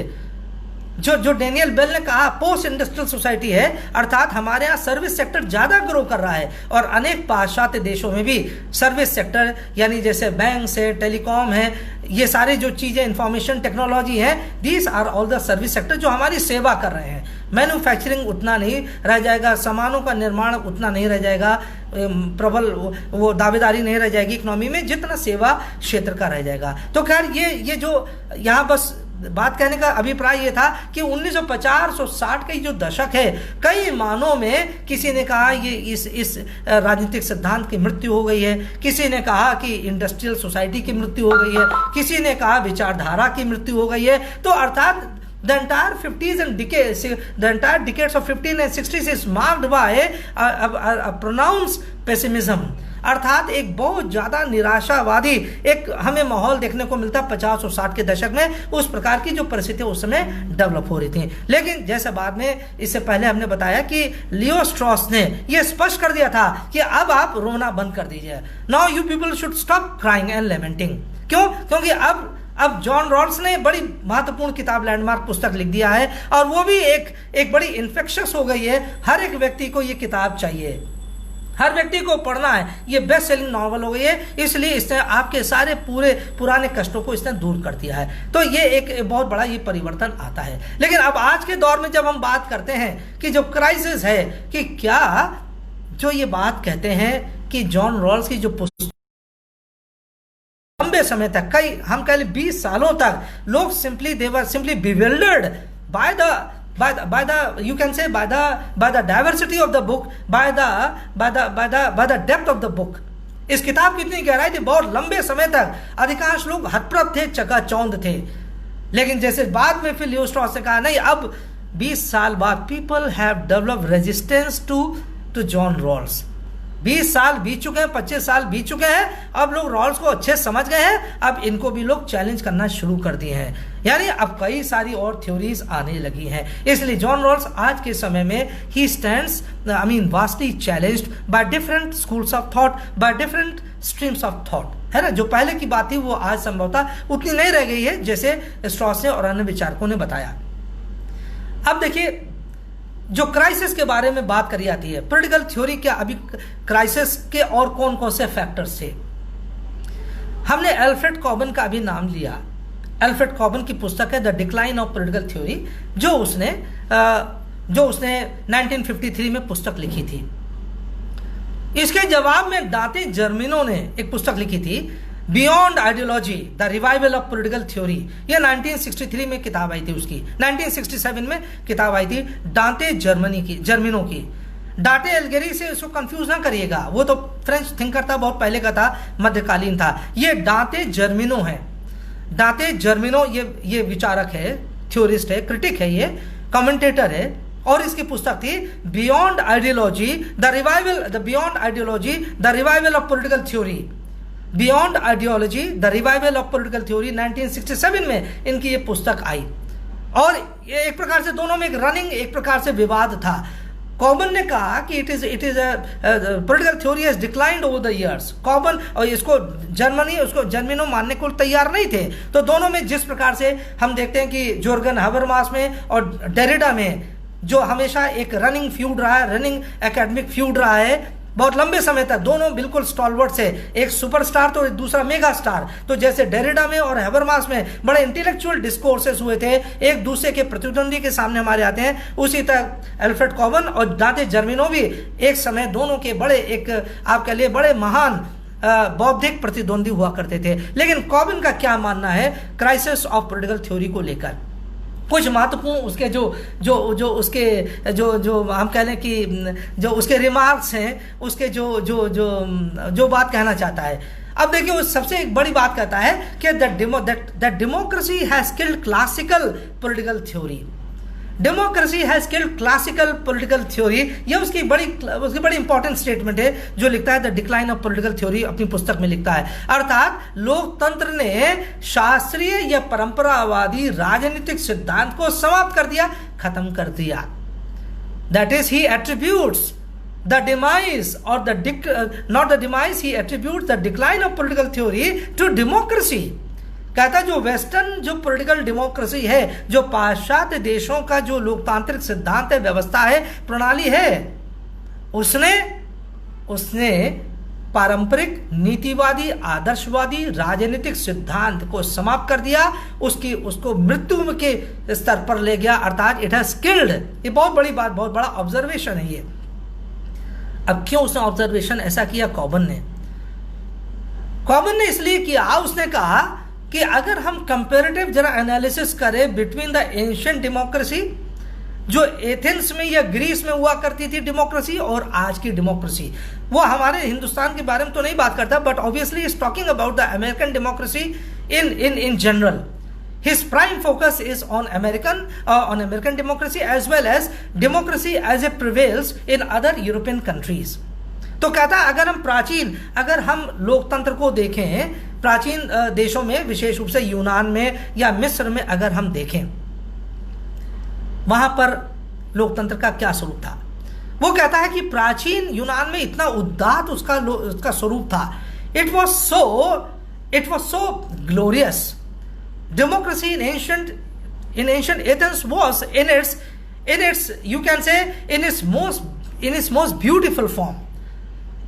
जो डेनियल बेल ने कहा पोस्ट इंडस्ट्रियल सोसाइटी है, अर्थात हमारे यहाँ सर्विस सेक्टर ज्यादा ग्रो कर रहा है। और अनेक पाश्चात्य देशों में भी सर्विस सेक्टर यानी जैसे बैंक है, टेलीकॉम है, ये सारी जो चीजें इंफॉर्मेशन टेक्नोलॉजी है, these are all the service sector जो हमारी सेवा कर रहे हैं। मैन्युफैक्चरिंग उतना नहीं रह जाएगा, सामानों का निर्माण उतना नहीं रह जाएगा, प्रबल वो दावेदारी नहीं रह जाएगी इकोनॉमी में जितना सेवा क्षेत्र का रह जाएगा। तो खैर ये जो यहाँ बस बात कहने का अभिप्राय ये था कि 1950 और 60 के जो दशक है, कई मानों में किसी ने कहा ये इस राजनीतिक सिद्धांत की मृत्यु हो गई है, किसी ने कहा कि इंडस्ट्रियल सोसाइटी की मृत्यु हो गई है, किसी ने कहा विचारधारा की मृत्यु हो गई है। तो अर्थात the entire 50s and decades, the entire decades of 50s and 60s is marked by a pronounced pessimism, अर्थात एक बहुत ज़्यादा निराशावादी एक हमें माहौल देखने को मिलता 50 और 60 के दशक में। उस प्रकार की जो परिस्थितियाँ उस समय डेवलप हो रही थी। लेकिन जैसे बाद में, इससे पहले हमने बताया कि लियो स्ट्रॉस ने यह स्पष्ट कर दिया था कि अब आप रोना बंद कर दीजिए। Now you people should stop crying and lamenting. क्यों? क्योंकि अब जॉन रॉल्स ने बड़ी महत्वपूर्ण किताब, लैंडमार्क पुस्तक लिख दिया है, और वो भी एक बड़ी इन्फेक्शस हो गई है। हर एक व्यक्ति को ये किताब चाहिए, हर व्यक्ति को पढ़ना है। ये बेस्ट सेलिंग नॉवल हो गई है, इसलिए इसने आपके सारे पुराने कष्टों को इसने दूर कर दिया है। तो ये एक बहुत बड़ा ये परिवर्तन आता है। लेकिन अब आज के दौर में जब हम बात करते हैं कि जो क्राइसिस है, कि क्या जो ये बात कहते हैं कि जॉन रॉल्स की जो लंबे समय तक, कई हम कह लें 20 सालों तक, लोग दे वर simply bewildered by the you can say by the diversity of the book, by the depth of the book। इस किताब की इतनी गहराई थी, बहुत लंबे समय तक अधिकांश लोग हतप्रभ थे, चकाचौंध थे। लेकिन जैसे बाद में फिर लियो स्ट्रॉस ने कहा, नहीं, अब 20 साल बाद people have developed resistance to John Rawls. 20 साल बीत चुके हैं, 25 साल बीत चुके हैं, अब लोग रॉल्स को अच्छे समझ गए हैं, अब इनको भी लोग चैलेंज करना शुरू कर दिए हैं। यानी अब कई सारी और थ्योरीज आने लगी हैं। इसलिए जॉन रॉल्स आज के समय में he stands vastly challenged by different schools of thought, by different streams of thought, है ना। जो पहले की बात थी वो आज संभवतः उतनी नहीं रह गई है, जैसे स्ट्रॉस ने और अन्य विचारकों ने बताया। अब देखिए, जो क्राइसिस के बारे में बात करी जाती है, पॉलिटिकल थ्योरी क्या, अभी क्राइसिस के और कौन कौन से फैक्टर्स थे। हमने एल्फ्रेड कॉबन का अभी नाम लिया। एल्फ्रेड कॉबन की पुस्तक है the decline of political theory, जो उसने 1953 में पुस्तक लिखी थी। इसके जवाब में डांते जर्मिनो ने एक पुस्तक लिखी थी, beyond ideology the revival of political theory. ये 1963 में किताब आई थी उसकी, 1967 में किताब आई थी डांते जर्मिनो की। डांटे एलिगेरी से इसको कंफ्यूज ना करिएगा, वो तो फ्रेंच थिंकर था, बहुत पहले का था, मध्यकालीन था। ये डांते जर्मिनो है। डांते जर्मिनो ये विचारक है, थ्योरिस्ट है, क्रिटिक है, ये कमेंटेटर है, और इसकी पुस्तक थी beyond ideology the revival of political theory. Beyond ideology the revival of political theory 1967 में इनकी ये पुस्तक आई। और ये एक प्रकार से दोनों में एक रनिंग, एक प्रकार से विवाद था। कॉबन ने कहा कि it is political theory has declined over the years. कॉबन और इसको उसको जर्मिनो मानने को तैयार नहीं थे। तो दोनों में जिस प्रकार से हम देखते हैं कि जोर्गन हबरमास में और डेरिडा में जो हमेशा एक रनिंग फ्यूड रहा है, रनिंग एकेडमिक फ्यूड रहा है बहुत लंबे समय तक, दोनों बिल्कुल स्टॉलवर्ड्स है, एक सुपरस्टार तो दूसरा मेगा स्टार। तो जैसे डेरिडा में और हैबरमास में बड़े इंटेलेक्चुअल डिस्कोर्सेस हुए थे, एक दूसरे के प्रतिद्वंदी के सामने हमारे आते हैं, उसी तरह एल्फ्रेड कॉबन और डांते जर्मिनो भी एक समय दोनों के बड़े एक आप कह लिए बड़े महान बौद्धिक प्रतिद्वंदी हुआ करते थे। लेकिन कॉबन का क्या मानना है क्राइसिस ऑफ पॉलिटिकल थ्योरी को लेकर? कुछ महत्वपूर्ण उसके जो हम कह लें कि जो उसके रिमार्क्स हैं, उसके जो बात कहना चाहता है। अब देखिए, वो सबसे एक बड़ी बात कहता है कि the democracy has killed classical political theory. Democracy has killed classical political theory, ये उसकी बड़ी इंपॉर्टेंट स्टेटमेंट है जो लिखता है the decline of political theory अपनी पुस्तक में लिखता है। अर्थात लोकतंत्र ने शास्त्रीय या परंपरावादी राजनीतिक सिद्धांत को समाप्त कर दिया, खत्म कर दिया। That is he attributes the demise or not the demise, he attributes the decline of political theory to democracy. कहता जो वेस्टर्न जो पॉलिटिकल डेमोक्रेसी है, जो पाश्चात्य देशों का जो लोकतांत्रिक सिद्धांत है, व्यवस्था है, प्रणाली है, उसने पारंपरिक नीतिवादी आदर्शवादी राजनीतिक सिद्धांत को समाप्त कर दिया, उसको मृत्यु के स्तर पर ले गया। अर्थात इट हैज किल्ड। ये बहुत बड़ी बात, बहुत बड़ा ऑब्जर्वेशन है ये। अब क्यों उसने ऑब्जर्वेशन ऐसा किया? कॉबन ने इसलिए किया, उसने कहा कि अगर हम कंपैरेटिव जरा एनालिसिस करें बिटवीन द एंशिएंट डेमोक्रेसी जो एथेंस में या ग्रीस में हुआ करती थी डेमोक्रेसी और आज की डेमोक्रेसी, वो हमारे हिंदुस्तान के बारे में तो नहीं बात करता, but obviously is talking about the American democracy in general. His prime focus is on American democracy as well as democracy as it prevails in other European countries. तो कहता है अगर हम लोकतंत्र को देखें प्राचीन देशों में, विशेष रूप से यूनान में या मिस्र में अगर हम देखें, वहां पर लोकतंत्र का क्या स्वरूप था। वो कहता है कि प्राचीन यूनान में इतना उदात्त उसका स्वरूप था। It was so glorious. Democracy in ancient Athens was in its you can say in its most beautiful form.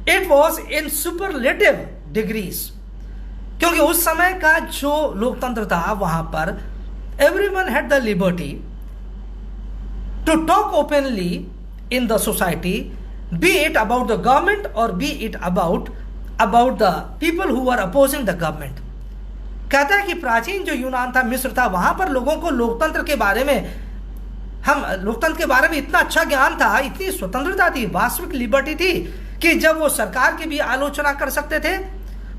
It was in superlative degrees. क्योंकि उस समय का जो लोकतंत्र था वहां पर everyone had the liberty to talk openly in the society, be it about the government or be it about the people who were opposing the government. कहता है कि प्राचीन जो यूनान था, मिस्र था, वहां पर लोगों को लोकतंत्र के बारे में इतना अच्छा ज्ञान था, इतनी स्वतंत्रता थी, वास्तविक लिबर्टी थी कि जब वो सरकार की भी आलोचना कर सकते थे,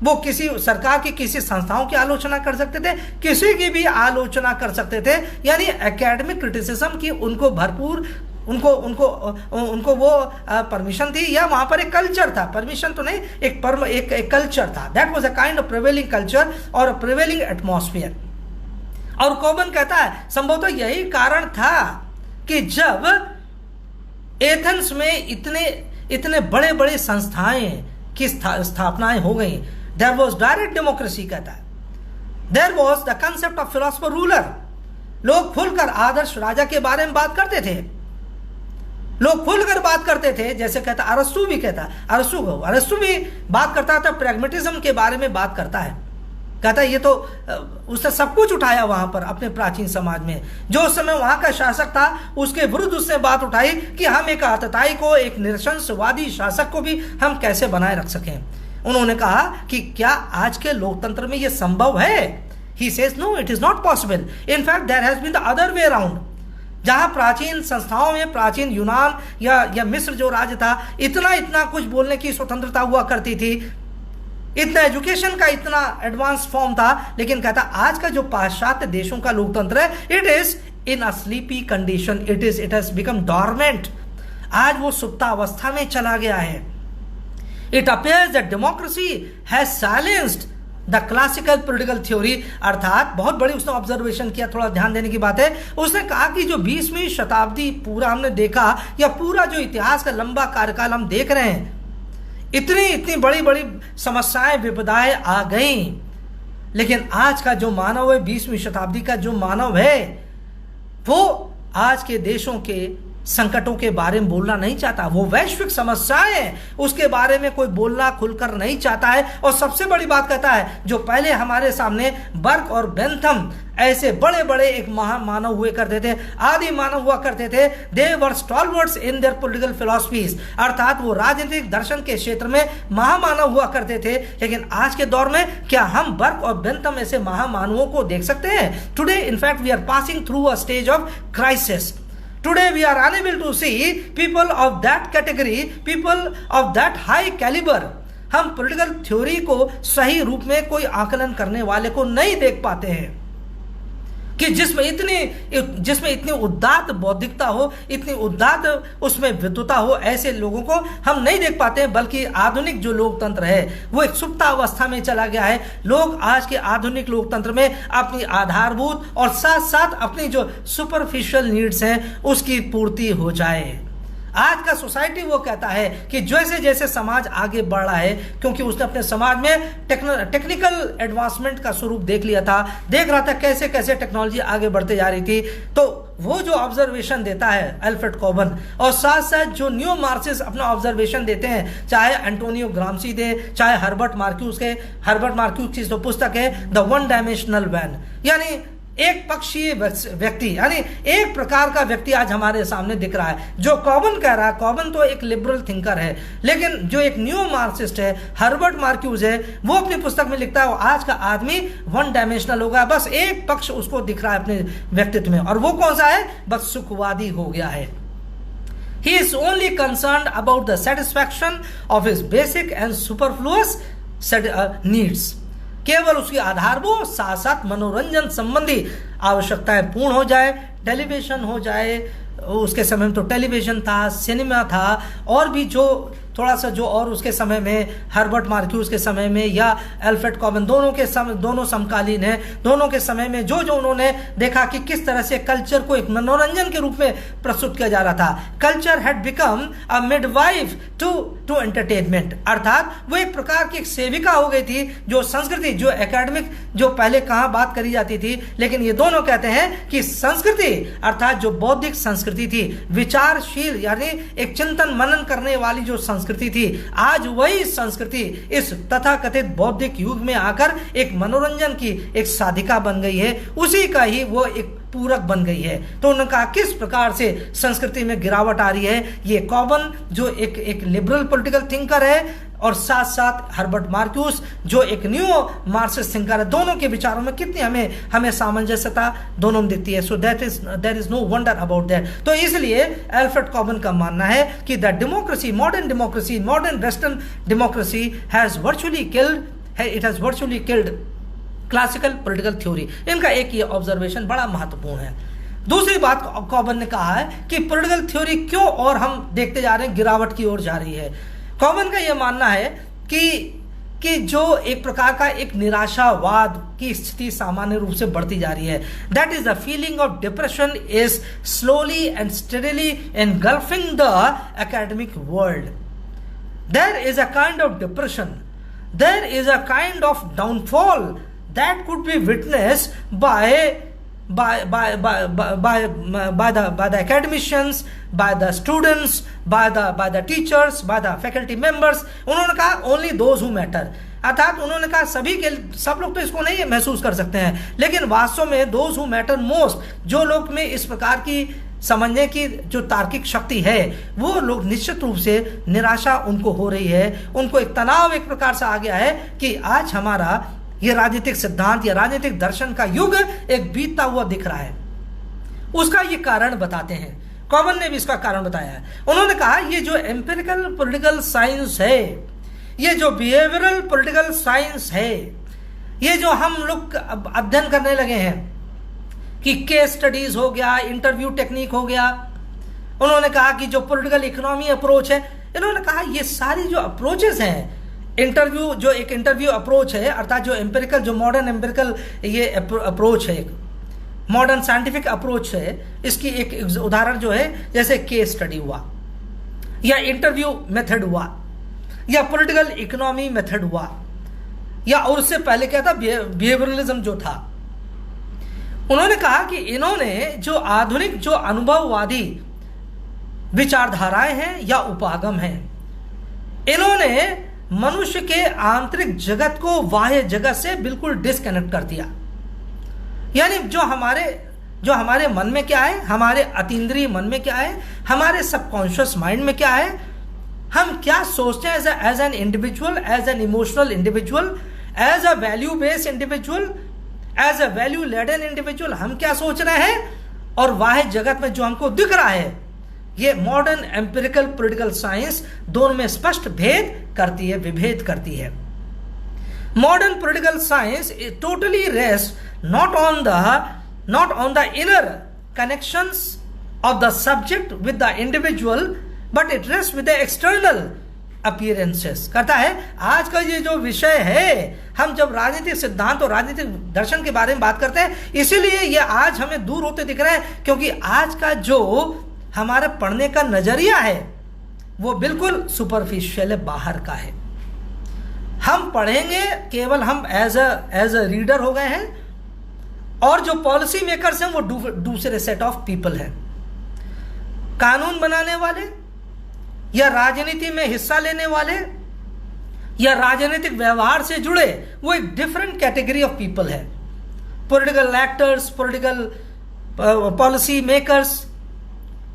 वो किसी सरकार की किसी संस्थाओं की आलोचना कर सकते थे, किसी की भी आलोचना कर सकते थे। यानी एकेडमिक क्रिटिसिज्म की उनको भरपूर उनको वो परमिशन थी, या वहां पर एक कल्चर था, परमिशन तो नहीं, एक कल्चर था। That was a kind of prevailing culture और प्रिवेलिंग एटमॉस्फेयर। और कोबन कहता है संभवतः यही कारण था कि जब एथेंस में इतने बड़े बड़े संस्थाएं की स्थापनाएं हो गई, देयर वाज डायरेक्ट डेमोक्रेसी। कहता है there was the concept of philosopher ruler. लोग खुलकर आदर्श राजा के बारे में बात करते थे, लोग खुलकर बात करते थे। जैसे कहता अरस्तु भी बात करता था, प्रैग्मेटिज्म के बारे में बात करता है। कहता है ये तो उसने सब कुछ उठाया वहां पर अपने प्राचीन समाज में। जो उस समय वहां का शासक था उसके विरुद्ध उसने बात उठाई कि हम एक आतताई को, एक निरशंसवादी शासक को भी हम कैसे बनाए रख सकें। उन्होंने कहा कि क्या आज के लोकतंत्र में यह संभव है? He says no, it is not possible. In fact, there has been the other way around. जहां प्राचीन संस्थाओं में, प्राचीन यूनान या मिस्र जो राज्य था, इतना कुछ बोलने की स्वतंत्रता हुआ करती थी, इतना एजुकेशन का इतना एडवांस फॉर्म था, लेकिन कहता आज का जो पाश्चात्य देशों का लोकतंत्र है, it is in a sleepy condition, it has become dormant. आज वो सुप्तावस्था में चला गया है। It appears that democracy has silenced the classical political theory. अर्थात बहुत बड़ी उसने ऑब्जर्वेशन किया, थोड़ा ध्यान देने की बात है। उसने कहा कि जो 20वीं शताब्दी पूरा हमने देखा, या पूरा जो इतिहास का लंबा कार्यकाल हम देख रहे हैं, इतनी बड़ी बड़ी समस्याएं, विपदाएं आ गई, लेकिन आज का जो मानव है, 20वीं शताब्दी का जो मानव है, वो आज के देशों के संकटों के बारे में बोलना नहीं चाहता। वो वैश्विक समस्याएं, उसके बारे में कोई बोलना खुलकर नहीं चाहता है। और सबसे बड़ी बात कहता है, जो पहले हमारे सामने बर्क और बेंथम ऐसे बड़े बड़े एक महामानव हुए करते थे, आदि मानव हुआ करते थे, they were stalwarts in their political philosophies. अर्थात वो राजनीतिक दर्शन के क्षेत्र में महामानव हुआ करते थे। लेकिन आज के दौर में क्या हम बर्क और बेंथम ऐसे महामानवों को देख सकते हैं? Today in fact we are passing through a stage of crisis. Today we are unable to see people of that category, people of that high caliber. हम पॉलिटिकल थ्योरी को सही रूप में कोई आकलन करने वाले को नहीं देख पाते हैं कि जिसमें इतनी उदात्त बौद्धिकता हो, इतनी उदात्त उसमें विद्वता हो, ऐसे लोगों को हम नहीं देख पाते हैं। बल्कि आधुनिक जो लोकतंत्र है वो एक सुप्तावस्था में चला गया है। लोग आज के आधुनिक लोकतंत्र में अपनी आधारभूत और साथ साथ अपनी जो सुपरफिशियल नीड्स हैं उसकी पूर्ति हो जाए। आज का सोसाइटी वो कहता है कि जैसे जैसे समाज आगे बढ़ रहा है, क्योंकि उसने अपने समाज में टेक्निकल एडवांसमेंट का स्वरूप देख रहा था कैसे कैसे टेक्नोलॉजी आगे बढ़ते जा रही थी, तो वो जो ऑब्जर्वेशन देता है अल्फ्रेड कोबन, और साथ साथ जो न्यू मार्क्सिस्ट अपना ऑब्जर्वेशन देते हैं, चाहे एंटोनियो ग्राम्सी दे, चाहे हर्बर्ट मार्क्यूस की जो पुस्तक है द वन डायमेंशनल मैन, यानी एक पक्षीय व्यक्ति, यानी एक प्रकार का व्यक्ति आज हमारे सामने दिख रहा है। जो कॉबन कह रहा है, कॉबन तो एक लिबरल थिंकर है, लेकिन जो एक न्यू मार्क्सिस्ट है, हर्बर्ट मार्क्यूज है, वो अपनी पुस्तक में लिखता है आज का आदमी वन डायमेंशनल हो गया, बस एक पक्ष उसको दिख रहा है अपने व्यक्तित्व में, और वो कौन सा है? बस सुखवादी हो गया है। He is only concerned about the satisfaction of his basic and superfluous needs. केवल उसकी आधारभूत साथ साथ मनोरंजन संबंधी आवश्यकताएं पूर्ण हो जाए, टेलीविजन हो जाए, उसके समय में तो टेलीविजन था, सिनेमा था, और भी जो थोड़ा सा जो और उसके समय में हर्बर्ट मार्क्यूज के समय में या अल्फ्रेड कॉबन, दोनों समकालीन हैं, दोनों के समय में जो उन्होंने देखा कि किस तरह से कल्चर को एक मनोरंजन के रूप में प्रस्तुत किया जा रहा था। Culture had become a midwife to entertainment, अर्थात वो एक प्रकार की एक सेविका हो गई थी। जो संस्कृति, जो एकेडमिक, जो पहले कहाँ बात करी जाती थी, लेकिन ये दोनों कहते हैं कि संस्कृति अर्थात जो बौद्धिक संस्कृति थी, विचारशील यानी एक चिंतन मनन करने वाली जो संस्कृति थी, आज वही संस्कृति इस तथाकथित बौद्धिक युग में आकर एक मनोरंजन की एक साधिका बन गई है, उसी का ही वो एक पूरक बन गई है। तो उन्होंने कहा किस प्रकार से संस्कृति में गिरावट आ रही है। ये कॉबन जो एक लिबरल पॉलिटिकल थिंकर है, और साथ साथ हर्बर्ट मार्क्यूस जो एक न्यू मार्क्सिस्ट थिंकर है, दोनों के विचारों में कितनी हमें सामंजस्यता दोनों में दिखती है। So there is no wonder about that. तो इसलिए अल्फ्रेड कॉबन का मानना है कि the democracy, modern western democracy has virtually killed classical political theory. इनका एक ये ऑब्जर्वेशन बड़ा महत्वपूर्ण है। दूसरी बात कॉबन ने कहा है कि पॉलिटिकल थ्योरी क्यों और हम देखते जा रहे हैं गिरावट की ओर जा रही है। कॉबन का यह मानना है कि जो एक प्रकार का एक निराशावाद की स्थिति सामान्य रूप से बढ़ती जा रही है। That is the feeling of depression is slowly and steadily engulfing the academic world. There is a kind of depression, there is a kind of downfall that could be witnessed by the academicians, by the students, by the teachers, by the faculty members. उन्होंने कहा only those who matter, अर्थात उन्होंने कहा सब लोग तो इसको नहीं महसूस कर सकते हैं, लेकिन वास्तव में those who matter most, जो लोग में इस प्रकार की समझने की जो तार्किक शक्ति है, वो लोग निश्चित रूप से निराशा उनको हो रही है, उनको एक तनाव एक प्रकार से आ गया है कि आज हमारा ये राजनीतिक सिद्धांत या राजनीतिक दर्शन का युग एक बीतता हुआ दिख रहा है। उसका ये कारण बताते हैं, कॉबन ने भी इसका कारण बताया है। उन्होंने कहा ये जो एम्पिरिकल पॉलिटिकल साइंस है, ये जो बिहेवियरल पॉलिटिकल साइंस है, ये जो हम लोग अध्ययन करने लगे हैं कि केस स्टडीज हो गया, इंटरव्यू टेक्निक हो गया, उन्होंने कहा कि जो पॉलिटिकल इकोनॉमी अप्रोच है, इन्होंने कहा ये सारी जो अप्रोचेस हैं, इंटरव्यू अप्रोच है, अर्थात जो एम्पिरिकल, जो मॉडर्न एम्पिरिकल ये अप्रोच है, एक मॉडर्न साइंटिफिक अप्रोच है, इसकी एक उदाहरण जो है जैसे केस स्टडी हुआ, या इंटरव्यू मेथड हुआ, या पॉलिटिकल इकोनॉमी मेथड हुआ, या और उससे पहले क्या था बिहेवियरलिज्म जो था। उन्होंने कहा कि इन्होंने जो आधुनिक जो अनुभववादी विचारधाराएं हैं या उपागम हैं, इन्होंने मनुष्य के आंतरिक जगत को बाह्य जगत से बिल्कुल डिस्कनेक्ट कर दिया। यानी जो हमारे मन में क्या है, हमारे अतीन्द्रिय मन में क्या है, हमारे सबकॉन्शियस माइंड में क्या है, हम क्या सोचते हैं as an individual, as an emotional individual, as a value based individual, as a value laden individual, हम क्या सोच रहे हैं, और बाह्य जगत में जो हमको दिख रहा है, ये मॉडर्न एम्पिरिकल पॉलिटिकल साइंस दोनों में स्पष्ट विभेद करती है। Modern political science totally rest not on the inner connections of the subject with the individual, but it rest with the external appearances. कहता है आज का ये जो विषय है, हम जब राजनीतिक सिद्धांत और राजनीतिक दर्शन के बारे में बात करते हैं, इसीलिए ये आज हमें दूर होते दिख रहे हैं, क्योंकि आज का जो हमारे पढ़ने का नजरिया है वो बिल्कुल सुपरफिशियल है, बाहर का है। हम पढ़ेंगे केवल हम एज अ रीडर हो गए हैं, और जो पॉलिसी मेकर्स हैं वो दूसरे सेट ऑफ पीपल हैं। कानून बनाने वाले या राजनीति में हिस्सा लेने वाले या राजनीतिक व्यवहार से जुड़े, वो एक डिफरेंट कैटेगरी ऑफ पीपल है। political actors, political policy makers,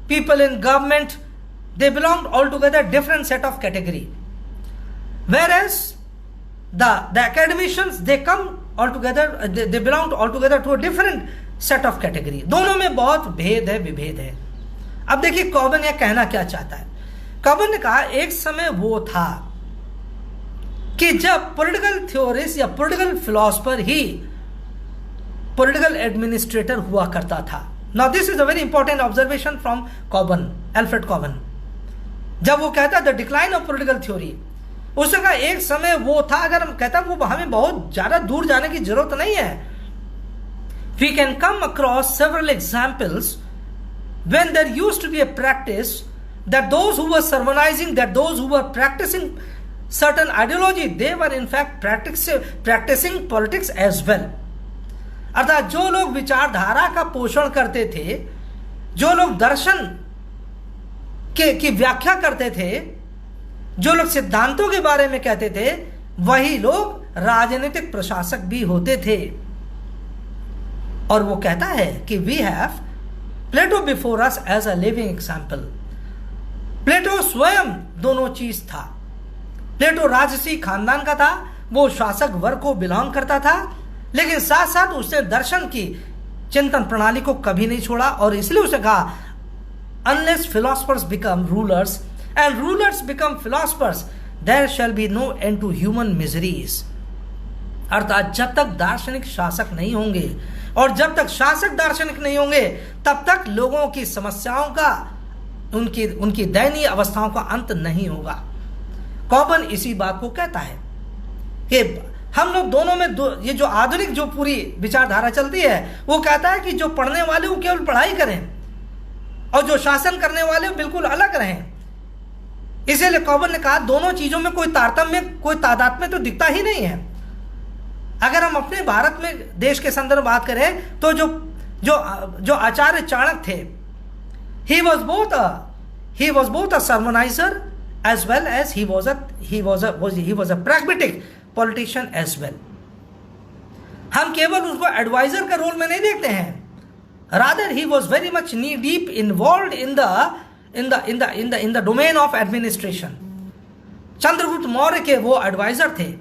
people in government, they belonged altogether different set of category. Whereas the academicians, they come altogether, they belong altogether to a different set of category. दोनों में बहुत भेद है, विभेद है. अब देखिए कॉबन यह कहना क्या चाहता है. कॉबन ने कहा एक समय वो था कि जब पॉलिटिकल थ्योरिस्ट या पॉलिटिकल फिलोसफर ही पॉलिटिकल एडमिनिस्ट्रेटर हुआ करता था. Now this is a very important observation from कॉबन, Alfred कॉबन. जब वो कहता है the decline of political theory, उसने कहा एक समय वो था. अगर हम कहता वो हमें बहुत ज्यादा दूर जाने की जरूरत नहीं है. We can come across several examples when there used to be a practice that those who were sermonizing, that those who were practicing certain ideology, they were in fact practicing politics as well. अर्थात जो लोग विचारधारा का पोषण करते थे, जो लोग दर्शन की व्याख्या करते थे, जो लोग सिद्धांतों के बारे में कहते थे, वही लोग राजनीतिक प्रशासक भी होते थे. और वो कहता है कि we have Plato before us as a living example. Plato स्वयं दोनों चीज था. प्लेटो राजसी खानदान का था, वो शासक वर्ग को बिलोंग करता था, लेकिन साथ साथ उसने दर्शन की चिंतन प्रणाली को कभी नहीं छोड़ा. और इसलिए उसने कहा unless philosophers become rulers and rulers become philosophers there shall be no end to human miseries. अर्थात जब तक दार्शनिक शासक नहीं होंगे और जब तक शासक दार्शनिक नहीं होंगे, तब तक लोगों की समस्याओं का, उनकी दयनीय अवस्थाओं का अंत नहीं होगा. कॉबन इसी बात को कहता है कि हम लोग दोनों में ये जो आधुनिक जो पूरी विचारधारा चलती है, वो कहता है कि जो पढ़ने वाले वो केवल पढ़ाई करें और जो शासन करने वाले वो बिल्कुल अलग रहें. इसीलिए कॉबन ने कहा दोनों चीजों में कोई तारतम्य, कोई तादात्म्य तो दिखता ही नहीं है. अगर हम अपने भारत में देश के संदर्भ बात करें तो जो आचार्य चाणक्य थे, he was both a sermonizer as well as he was a pragmatic politician as well. हम केवल उसको एडवाइजर का रोल में नहीं देखते हैं, rather he was very much knee deep involved in the domain of administration. Chandragupta Maurya के वो एडवाइजर थे.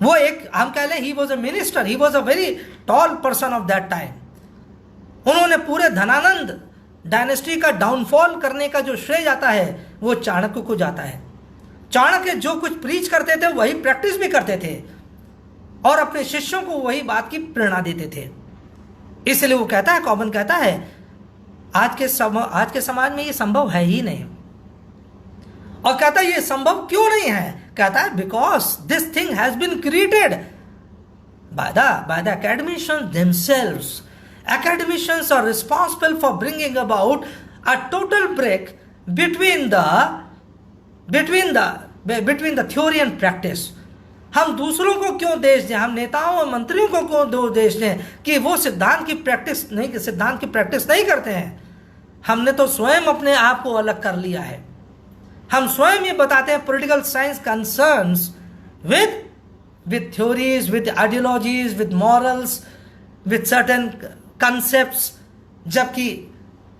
वो एक हम कह लें ही was a minister, he was a very toll person of that time. उन्होंने पूरे धनानंद डायनेस्टी का डाउनफॉल करने का जो श्रेय जाता है वो चाणक्य को जाता है. चाणक्य जो कुछ प्रीच करते थे वही प्रैक्टिस भी करते थे और अपने शिष्यों को वही बात की प्रेरणा देते थे. इसलिए वो कहता है, कॉबन कहता है आज के समाज में ये संभव है ही नहीं. और कहता है ये संभव क्यों नहीं है. कहता है because this thing has been created by the academicians themselves. Academicians are responsible for bringing about a total break between the theory and practice. हम दूसरों को क्यों देश दें, हम नेताओं और मंत्रियों को क्यों देश दें कि वो सिद्धांत की प्रैक्टिस नहीं करते हैं. हमने तो स्वयं अपने आप को अलग कर लिया है. हम स्वयं ये बताते हैं political science concerns with theories, with ideologies, with morals, with certain concepts, जबकि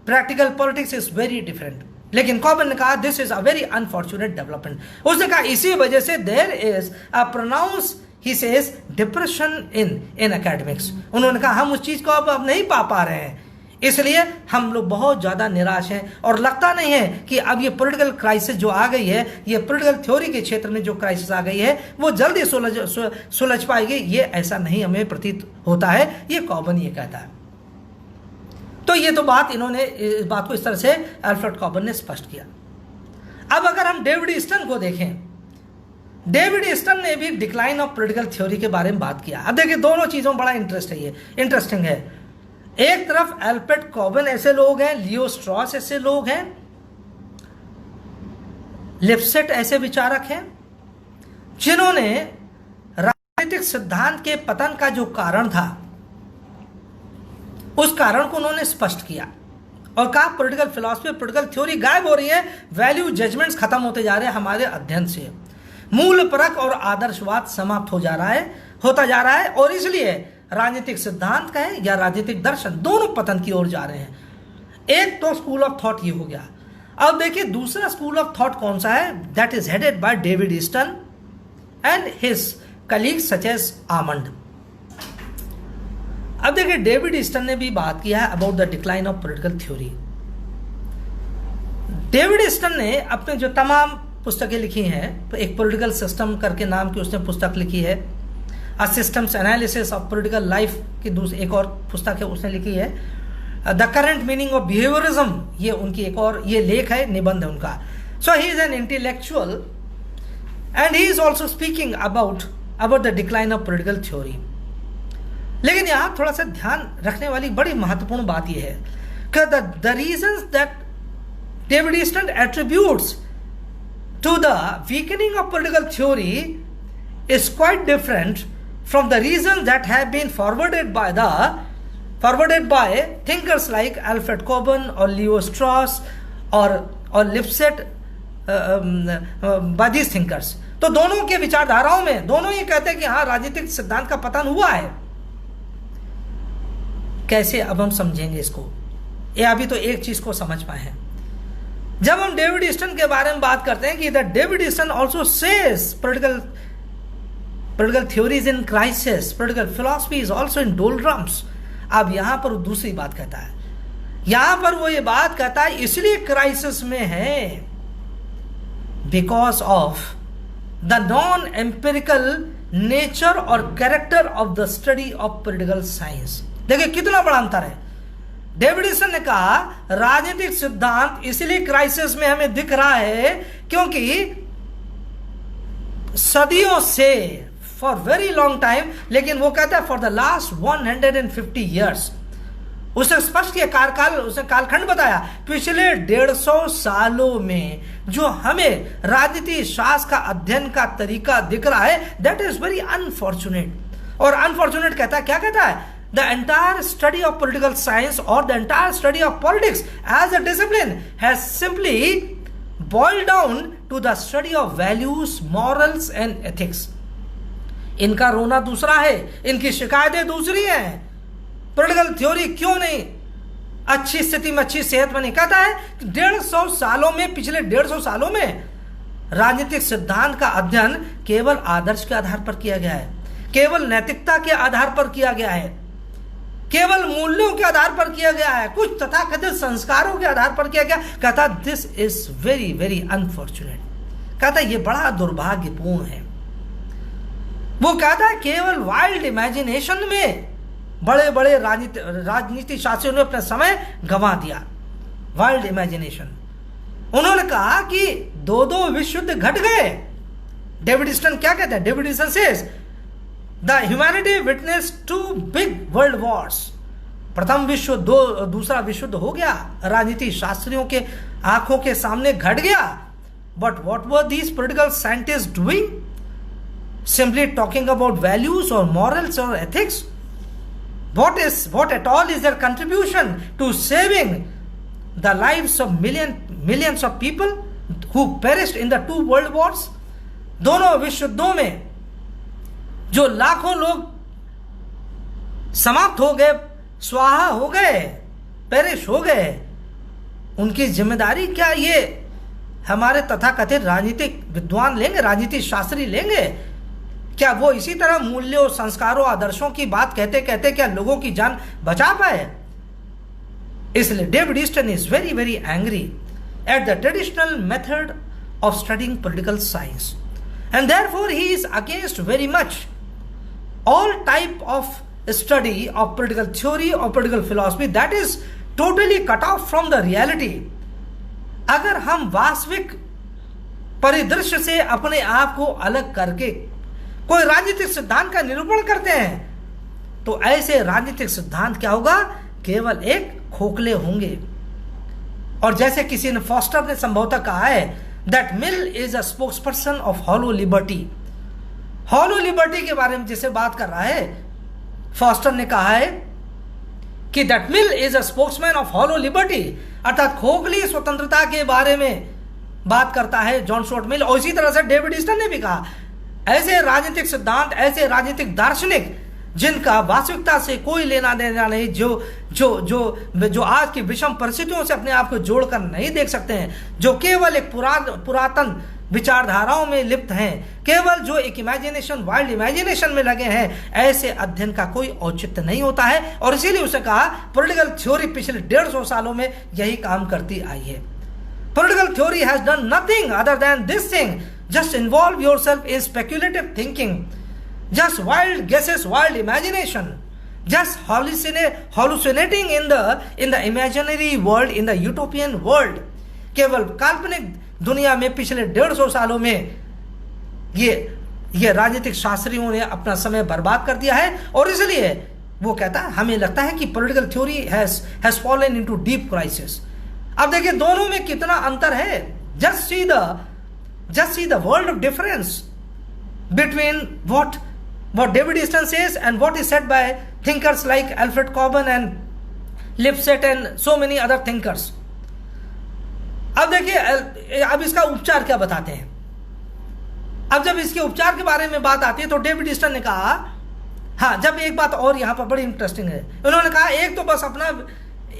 practical politics is very different. लेकिन कॉबन ने कहा this is a very unfortunate development. उसने कहा इसी वजह से there is a pronounce, he says, depression in academics. उन्होंने कहा हम उस चीज को अब नहीं पा रहे हैं, इसलिए हम लोग बहुत ज्यादा निराश हैं और लगता नहीं है कि अब ये पॉलिटिकल क्राइसिस जो आ गई है, ये पॉलिटिकल थ्योरी के क्षेत्र में जो क्राइसिस आ गई है वो जल्दी सुलझ पाएगी. ये ऐसा नहीं हमें प्रतीत होता है. ये कॉबन ये कहता है. तो ये तो इस बात को इस तरह से एल्फ्रेड कॉबन ने स्पष्ट किया. अब अगर हम डेविड ईस्टन को देखें, डेविड ईस्टन ने भी डिक्लाइन ऑफ पॉलिटिकल थ्योरी के बारे में बात किया. अब देखिए दोनों चीजों में बड़ा इंटरेस्टिंग है. एक तरफ एल्फ्रेड कॉबन ऐसे लोग हैं, लियो स्ट्रॉस ऐसे लोग हैं, लिप्सेट ऐसे विचारक हैं जिन्होंने राजनीतिक सिद्धांत के पतन का जो कारण था उस कारण को उन्होंने स्पष्ट किया और कहा पॉलिटिकल फिलॉसफी, पॉलिटिकल थ्योरी गायब हो रही है, वैल्यू जजमेंट्स खत्म होते जा रहे हैं हमारे अध्ययन से, मूल परक और आदर्शवाद समाप्त होता जा रहा है और इसलिए राजनीतिक सिद्धांत कहें या राजनीतिक दर्शन, दोनों पतन की ओर जा रहे हैं। एक तो स्कूल ऑफ थॉट ये हो गया। अब देखिए दूसरा स्कूल ऑफ थॉट कौन सा है, that is headed by David Easton and his colleagues such as Almond. अब देखिए डेविड ईस्टन ने भी बात किया है about the decline of political theory. David Easton ने अपने जो तमाम पुस्तकें लिखी हैं, एक पॉलिटिकल सिस्टम करके नाम की उसने पुस्तक लिखी है, a systems analysis of political life की दूसरी एक और पुस्तक है उसने लिखी है, the current meaning of behaviourism, ये उनकी एक और ये लेख है, निबंध है उनका। So he is an intellectual and he is also speaking about the decline of political theory. लेकिन यहाँ थोड़ा सा ध्यान रखने वाली बड़ी महत्वपूर्ण बात यह है कि the reasons that David Easton attributes to the weakening of political theory is quite different from the reasons that have been forwarded by thinkers like Alfred Cockburn or Leo Strauss or Lipset by these thinkers। तो दोनों के विचारधाराओं में दोनों ये कहते हैं कि हाँ राजनीतिक सिद्धांत का पतन हुआ है। कैसे, अब हम समझेंगे इसको, ये अभी तो एक चीज को समझ पाए हैं। जब हम डेविड ईस्टन के बारे में बात करते हैं कि the David Easton also says political theories in crisis, political philosophy is also in doldrums. अब यहां पर वो दूसरी बात कहता है, यहां पर वो ये बात कहता है इसलिए क्राइसिस में है because of the non empirical nature or character of the study of political science. देखिए कितना बड़ा अंतर है। डेविड ईस्टन ने कहा राजनीतिक सिद्धांत इसलिए क्राइसिस में हमें दिख रहा है क्योंकि सदियों से, फॉर वेरी लॉन्ग टाइम, लेकिन वो कहता है फॉर द लास्ट 150 ईयर्स, उसने स्पष्ट किया कार्यकाल, उसने कालखंड बताया, पिछले 150 सालों में जो हमें राजनीति शास्त्र का अध्ययन का तरीका दिख रहा है दैट इज वेरी अनफॉर्चुनेट। और अनफॉर्चुनेट कहता है, क्या कहता है, the entire study of political science or the entire study of politics as a discipline has simply boiled down to the study of values, morals and ethics। इनका रोना दूसरा है, इनकी शिकायतें दूसरी हैं। पॉलिटिकल थ्योरी क्यों नहीं अच्छी स्थिति में, अच्छी सेहत में नहीं, कहता है 150 सालों में, पिछले 150 सालों में राजनीतिक सिद्धांत का अध्ययन केवल आदर्श के आधार पर किया गया है, केवल नैतिकता के आधार पर किया गया है, केवल मूल्यों के आधार पर किया गया है, कुछ तथाकथित संस्कारों के आधार पर किया गया। कहता this is very very unfortunate, कहता ये बड़ा दुर्भाग्यपूर्ण है। वो कहता है केवल वाइल्ड इमेजिनेशन में बड़े बड़े राजनीति शास्त्रियों ने अपना समय गंवा दिया, वाइल्ड इमेजिनेशन। उन्होंने कहा कि दो विश्व युद्ध घट गए। डेविड ईस्टन क्या कहते हैं, David Easton says the humanity witness 2 big world wars. प्रथम विश्व, दूसरा विश्व युद्ध हो गया, राजनीति शास्त्रियों के आंखों के सामने घट गया। But what were these political scientist doing, simply talking about values और मॉरल्स और ethics. what at all is their contribution to saving the lives of millions of people who perished in the 2 world wars। दोनों विश्व युद्धों में जो लाखों लोग समाप्त हो गए, स्वाहा हो गए, पेरिश हो गए, उनकी जिम्मेदारी क्या ये हमारे तथाकथित राजनीतिक विद्वान लेंगे, राजनीतिक शास्त्री लेंगे? क्या वो इसी तरह मूल्यों, संस्कारों, आदर्शों की बात कहते कहते क्या लोगों की जान बचा पाए? इसलिए David Easton is very very angry at the traditional method of studying political science and therefore he is against very much all type of study of political theory or political philosophy that is totally cut off from the reality। अगर हम वास्तविक परिदृश्य से अपने आप को अलग करके कोई राजनीतिक सिद्धांत का निरूपण करते हैं तो ऐसे राजनीतिक सिद्धांत क्या होगा, केवल एक खोखले होंगे। और जैसे किसी ने, फॉस्टर ने संभवतः कहा है that mill is a spokesperson of hollow liberty. Hollow liberty के बारे में जिसे बात कर रहा है, फॉस्टर ने कहा है कि that mill is a spokesman of hollow liberty, अर्थात खोखली स्वतंत्रता के बारे में बात करता है जॉन स्टुअर्ट मिल। और इसी तरह से डेविड ईस्टन ने भी कहा ऐसे राजनीतिक सिद्धांत, ऐसे राजनीतिक दार्शनिक जिनका वास्तविकता से कोई लेना देना नहीं, जो आज की विषम परिस्थितियों से अपने आप को जोड़कर नहीं देख सकते हैं, जो केवल एक पुरातन विचारधाराओं में लिप्त हैं, केवल जो एक इमेजिनेशन, वाइल्ड इमेजिनेशन में लगे हैं, ऐसे अध्ययन का कोई औचित्य नहीं होता है। और इसीलिए उसने कहा पॉलिटिकल थ्योरी पिछले 150 सालों में यही काम करती आई है। Political theory has done nothing other than this thing, just involve yourself in speculative thinking, just wild guesses, wild imagination, just hallucinating in the imaginary world, in the utopian world। केवल काल्पनिक दुनिया में पिछले 150 सालों में ये राजनीतिक शास्त्रियों ने अपना समय बर्बाद कर दिया है। और इसलिए वो कहता है, हमें लगता है कि political theory has fallen into deep crisis. अब देखिए दोनों में कितना अंतर है। Just see the world of difference between what David Easton says and what is said by thinkers like Alfred Cockburn and Lipset and so many other thinkers। अब देखिए, अब इसका उपचार क्या बताते हैं। अब जब इसके उपचार के बारे में बात आती है तो डेविड ईस्टन ने कहा, हाँ, जब एक बात और यहाँ पर बड़ी इंटरेस्टिंग है, उन्होंने कहा एक तो बस अपना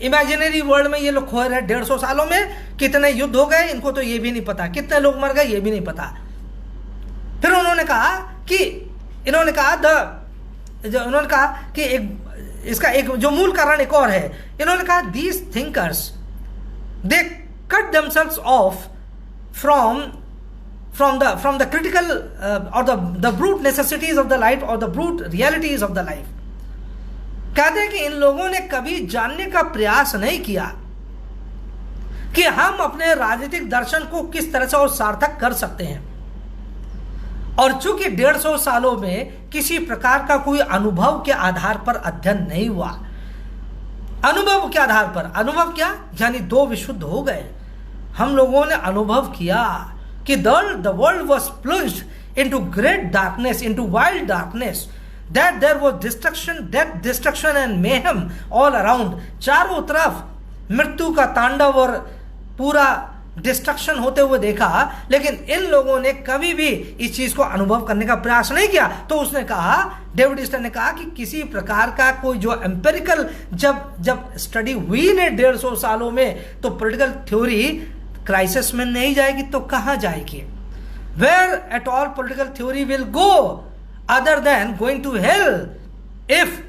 इमेजिनरी वर्ल्ड में ये लोग खोए रहे 150 सालों में, कितने युद्ध हो गए इनको तो ये भी नहीं पता, कितने लोग मर गए ये भी नहीं पता। फिर उन्होंने कहा कि इसका एक जो मूल कारण एक और है। इन्होंने कहा these thinkers they cut themselves off from the critical or the brute necessities of the life or the brute realities of the life. कहते हैं कि इन लोगों ने कभी जानने का प्रयास नहीं किया कि हम अपने राजनीतिक दर्शन को किस तरह से और सार्थक कर सकते हैं। और चूंकि 150 सालों में किसी प्रकार का कोई अनुभव के आधार पर अध्ययन नहीं हुआ, अनुभव के आधार पर, अनुभव क्या, यानी दो विशुद्ध हो गए। हम लोगों ने अनुभव किया कि the world was plunged into great darkness, into wild darkness, that there was destruction and mayhem all around. चारों तरफ मृत्यु का तांडव और पूरा डिस्ट्रक्शन होते हुए देखा, लेकिन इन लोगों ने कभी भी इस चीज को अनुभव करने का प्रयास नहीं किया। तो उसने कहा, डेविड ईस्टन ने कहा कि किसी प्रकार का कोई जो एम्पेरिकल जब स्टडी हुई ने 150 सालों में, तो पॉलिटिकल थ्योरी क्राइसिस में नहीं जाएगी तो कहां जाएगी। Where at all political theory will go other than going to hell if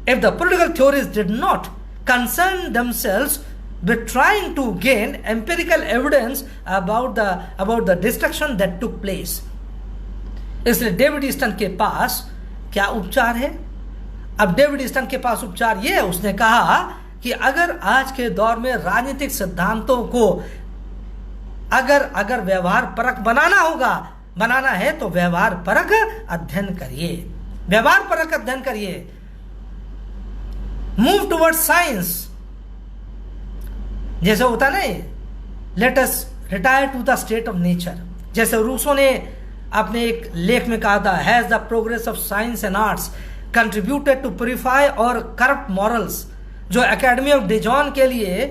the political theories did not concern themselves with trying to gain empirical evidence about the destruction that took place। इसलिए David Easton के पास क्या उपचार है। अब David Easton के पास उपचार यह है, उसने कहा कि अगर आज के दौर में राजनीतिक सिद्धांतों को अगर व्यवहार परक बनाना है तो व्यवहार परक अध्ययन करिए, व्यवहार परक अध्ययन करिए। मूव टुवर्ड्स साइंस, जैसे होता नहीं, let us retire to the state of nature. जैसे रूसो ने अपने एक लेख में कहा था, has the progress of science and arts contributed to purify और करप्ट मॉरल्स। जो एकेडमी ऑफ डिजॉन के लिए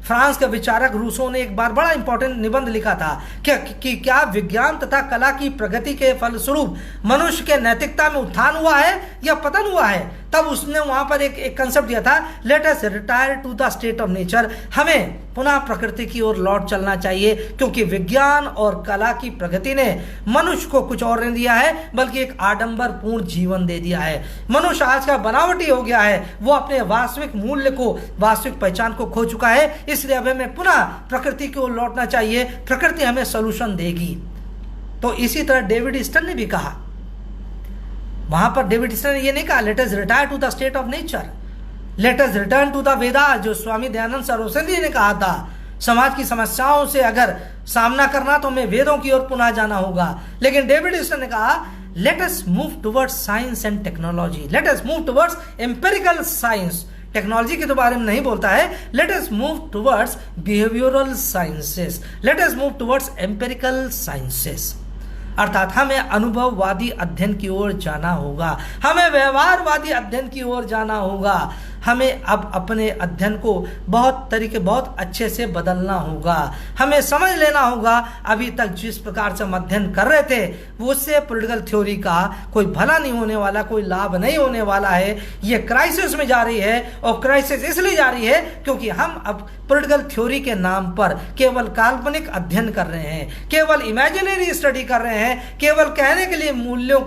फ्रांस के विचारक रूसो ने एक बार बड़ा इंपॉर्टेंट निबंध लिखा था कि क्या विज्ञान तथा कला की प्रगति के फलस्वरूप मनुष्य के नैतिकता में उत्थान हुआ है या पतन हुआ है। तब उसने वहां पर एक कंसेप्ट दिया था, let us retire to the state of nature. हमें पुनः प्रकृति की ओर लौट चलना चाहिए, क्योंकि विज्ञान और कला की प्रगति ने मनुष्य को कुछ और नहीं दिया है बल्कि एक आडंबर पूर्ण जीवन दे दिया है। मनुष्य आज का बनावटी हो गया है, वो अपने वास्तविक मूल्य को, वास्तविक पहचान को खो चुका है। इसलिए अब हमें पुनः प्रकृति की ओर लौटना चाहिए, प्रकृति हमें सोल्यूशन देगी। तो इसी तरह डेविड ईस्टन ने भी कहा, वहां पर डेविड ईस्टन ने यह नहीं कहा let us retire to the state of nature, let us return to the Vedas, जो स्वामी दयानंद सरस्वती ने कहा था। समाज की समस्याओं से अगर सामना करना तो हमें वेदों की ओर पुनः जाना होगा। लेकिन डेविड ईस्टन ने कहा let us move towards science and technology, let us move towards empirical science. Technology के तो बारे में नहीं बोलता है, let us move towards behavioural sciences, let us move towards empirical sciences. अर्थात हमें अनुभववादी अध्ययन की ओर जाना होगा, हमें व्यवहारवादी अध्ययन की ओर जाना होगा, हमें अब अपने अध्ययन को बहुत अच्छे से बदलना होगा। हमें समझ लेना होगा अभी तक जिस प्रकार से हम अध्ययन कर रहे थे वो उससे पॉलिटिकल थ्योरी का कोई भला नहीं होने वाला, कोई लाभ नहीं होने वाला है। ये क्राइसिस में जा रही है, और क्राइसिस इसलिए जा रही है क्योंकि हम अब पॉलिटिकल थ्योरी के नाम पर केवल काल्पनिक अध्ययन कर रहे हैं, केवल इमेजिनरी स्टडी कर रहे हैं, केवल कहने के लिए मूल्यों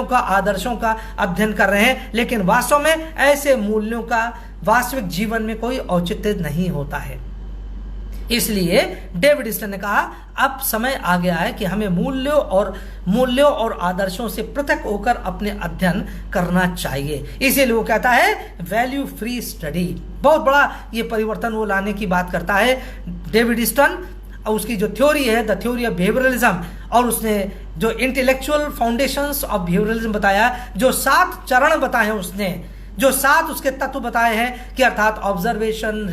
का, आदर्शों का अध्ययन कर रहे हैं, लेकिन वास्तव में ऐसे मूल्यों का वास्तविक जीवन में कोई औचित्य नहीं होता है। इसलिए डेविड ईस्टन ने कहा अब समय आ गया है कि हमें मूल्यों और आदर्शों से पृथक होकर अपने अध्ययन करना चाहिए। इसीलिए वो कहता है वैल्यू फ्री स्टडी। बहुत बड़ा ये परिवर्तन वो लाने की बात करता है डेविड ईस्टन। उसकी जो थ्योरी है द थ्योरी ऑफ बिहेवियरलिज्म, और उसने जो इंटेलेक्चुअल फाउंडेशंस ऑफ बिहेवियरलिज्म बताया, जो 7 चरण बताए हैं उसने, जो 7 उसके तत्व बताए हैं कि अर्थात observation,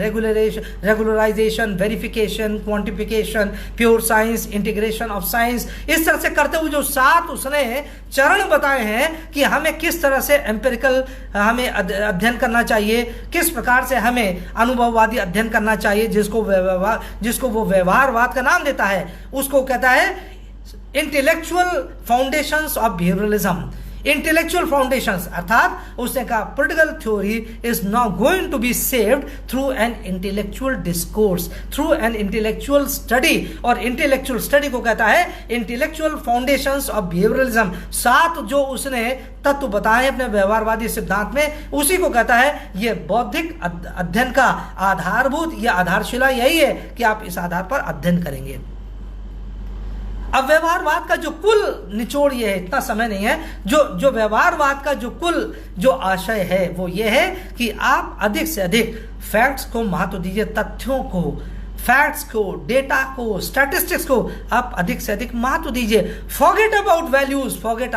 regularization, verification, quantification, pure science, integration of science, इस तरह से करते हुए जो 7 उसने चरण बताए हैं कि हमें किस तरह से एम्पिरिकल हमें अध्ययन करना चाहिए, किस प्रकार से हमें अनुभववादी अध्ययन करना चाहिए, जिसको वो व्यवहारवाद का नाम देता है, उसको कहता है intellectual foundations of behaviouralism. Intellectual foundations अर्थात उसने कहा political theory is now going to be saved through an intellectual discourse, through an intellectual study. और इंटेलेक्चुअल स्टडी को कहता है इंटेलेक्चुअल फाउंडेशंस ऑफ बिहेवियरलिज्म। 7 जो उसने तत्व बताए अपने व्यवहारवादी सिद्धांत में, उसी को कहता है ये बौद्धिक अध्ययन का आधारभूत या आधारशिला यही है कि आप इस आधार पर अध्ययन करेंगे। अब व्यवहारवाद का जो कुल निचोड़ ये है, इतना समय नहीं है, जो व्यवहारवाद का जो कुल जो आशय है वो ये है कि आप अधिक से अधिक फैक्ट्स को महत्व दीजिए, तथ्यों को, फैक्ट्स को, डेटा को, स्टैटिस्टिक्स को आप अधिक से अधिक महत्व दीजिए। Forget about values, forget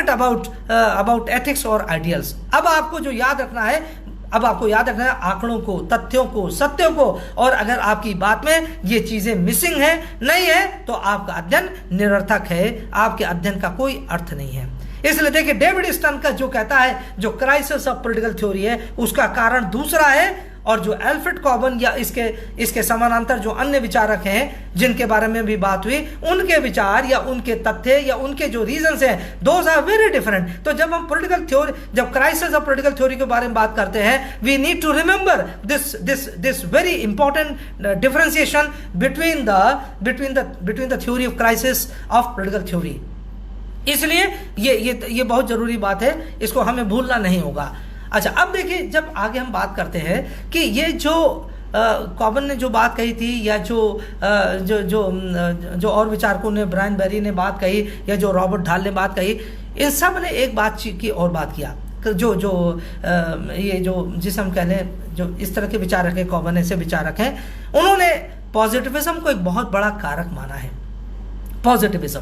about ethics और आइडियल्स। अब आपको जो याद रखना है, आंकड़ों को, तथ्यों को, सत्यों को, और अगर आपकी बात में ये चीजें मिसिंग है, नहीं है, तो आपका अध्ययन निरर्थक है, आपके अध्ययन का कोई अर्थ नहीं है। इसलिए देखिए डेविड ईस्टन का जो कहता है जो क्राइसिस ऑफ पॉलिटिकल थ्योरी है उसका कारण दूसरा है, और जो एल्फ्रेड कॉबन या इसके समानांतर जो अन्य विचारक हैं जिनके बारे में भी बात हुई, उनके विचार या उनके तथ्य या उनके जो रीजंस हैं, दोज आर वेरी डिफरेंट। तो जब हम पॉलिटिकल थ्योरी, जब क्राइसिस ऑफ पॉलिटिकल थ्योरी के बारे में बात करते हैं, we need to remember this very important differentiation between the theory of crisis of political theory. इसलिए ये बहुत जरूरी बात है, इसको हमें भूलना नहीं होगा। अच्छा, अब देखिए जब आगे हम बात करते हैं कि ये जो कॉबन ने जो बात कही थी, या जो और विचारकों ने, ब्रायन बेरी ने बात कही, या जो रॉबर्ट ढाल ने बात कही, इन सब ने एक बात की और बात किया, ये जो जिसे हम कह लें जो इस तरह के विचारक है, कॉबन ऐसे विचारक हैं, उन्होंने पॉजिटिविज्म को एक बहुत बड़ा कारक माना है। पॉजिटिविज्म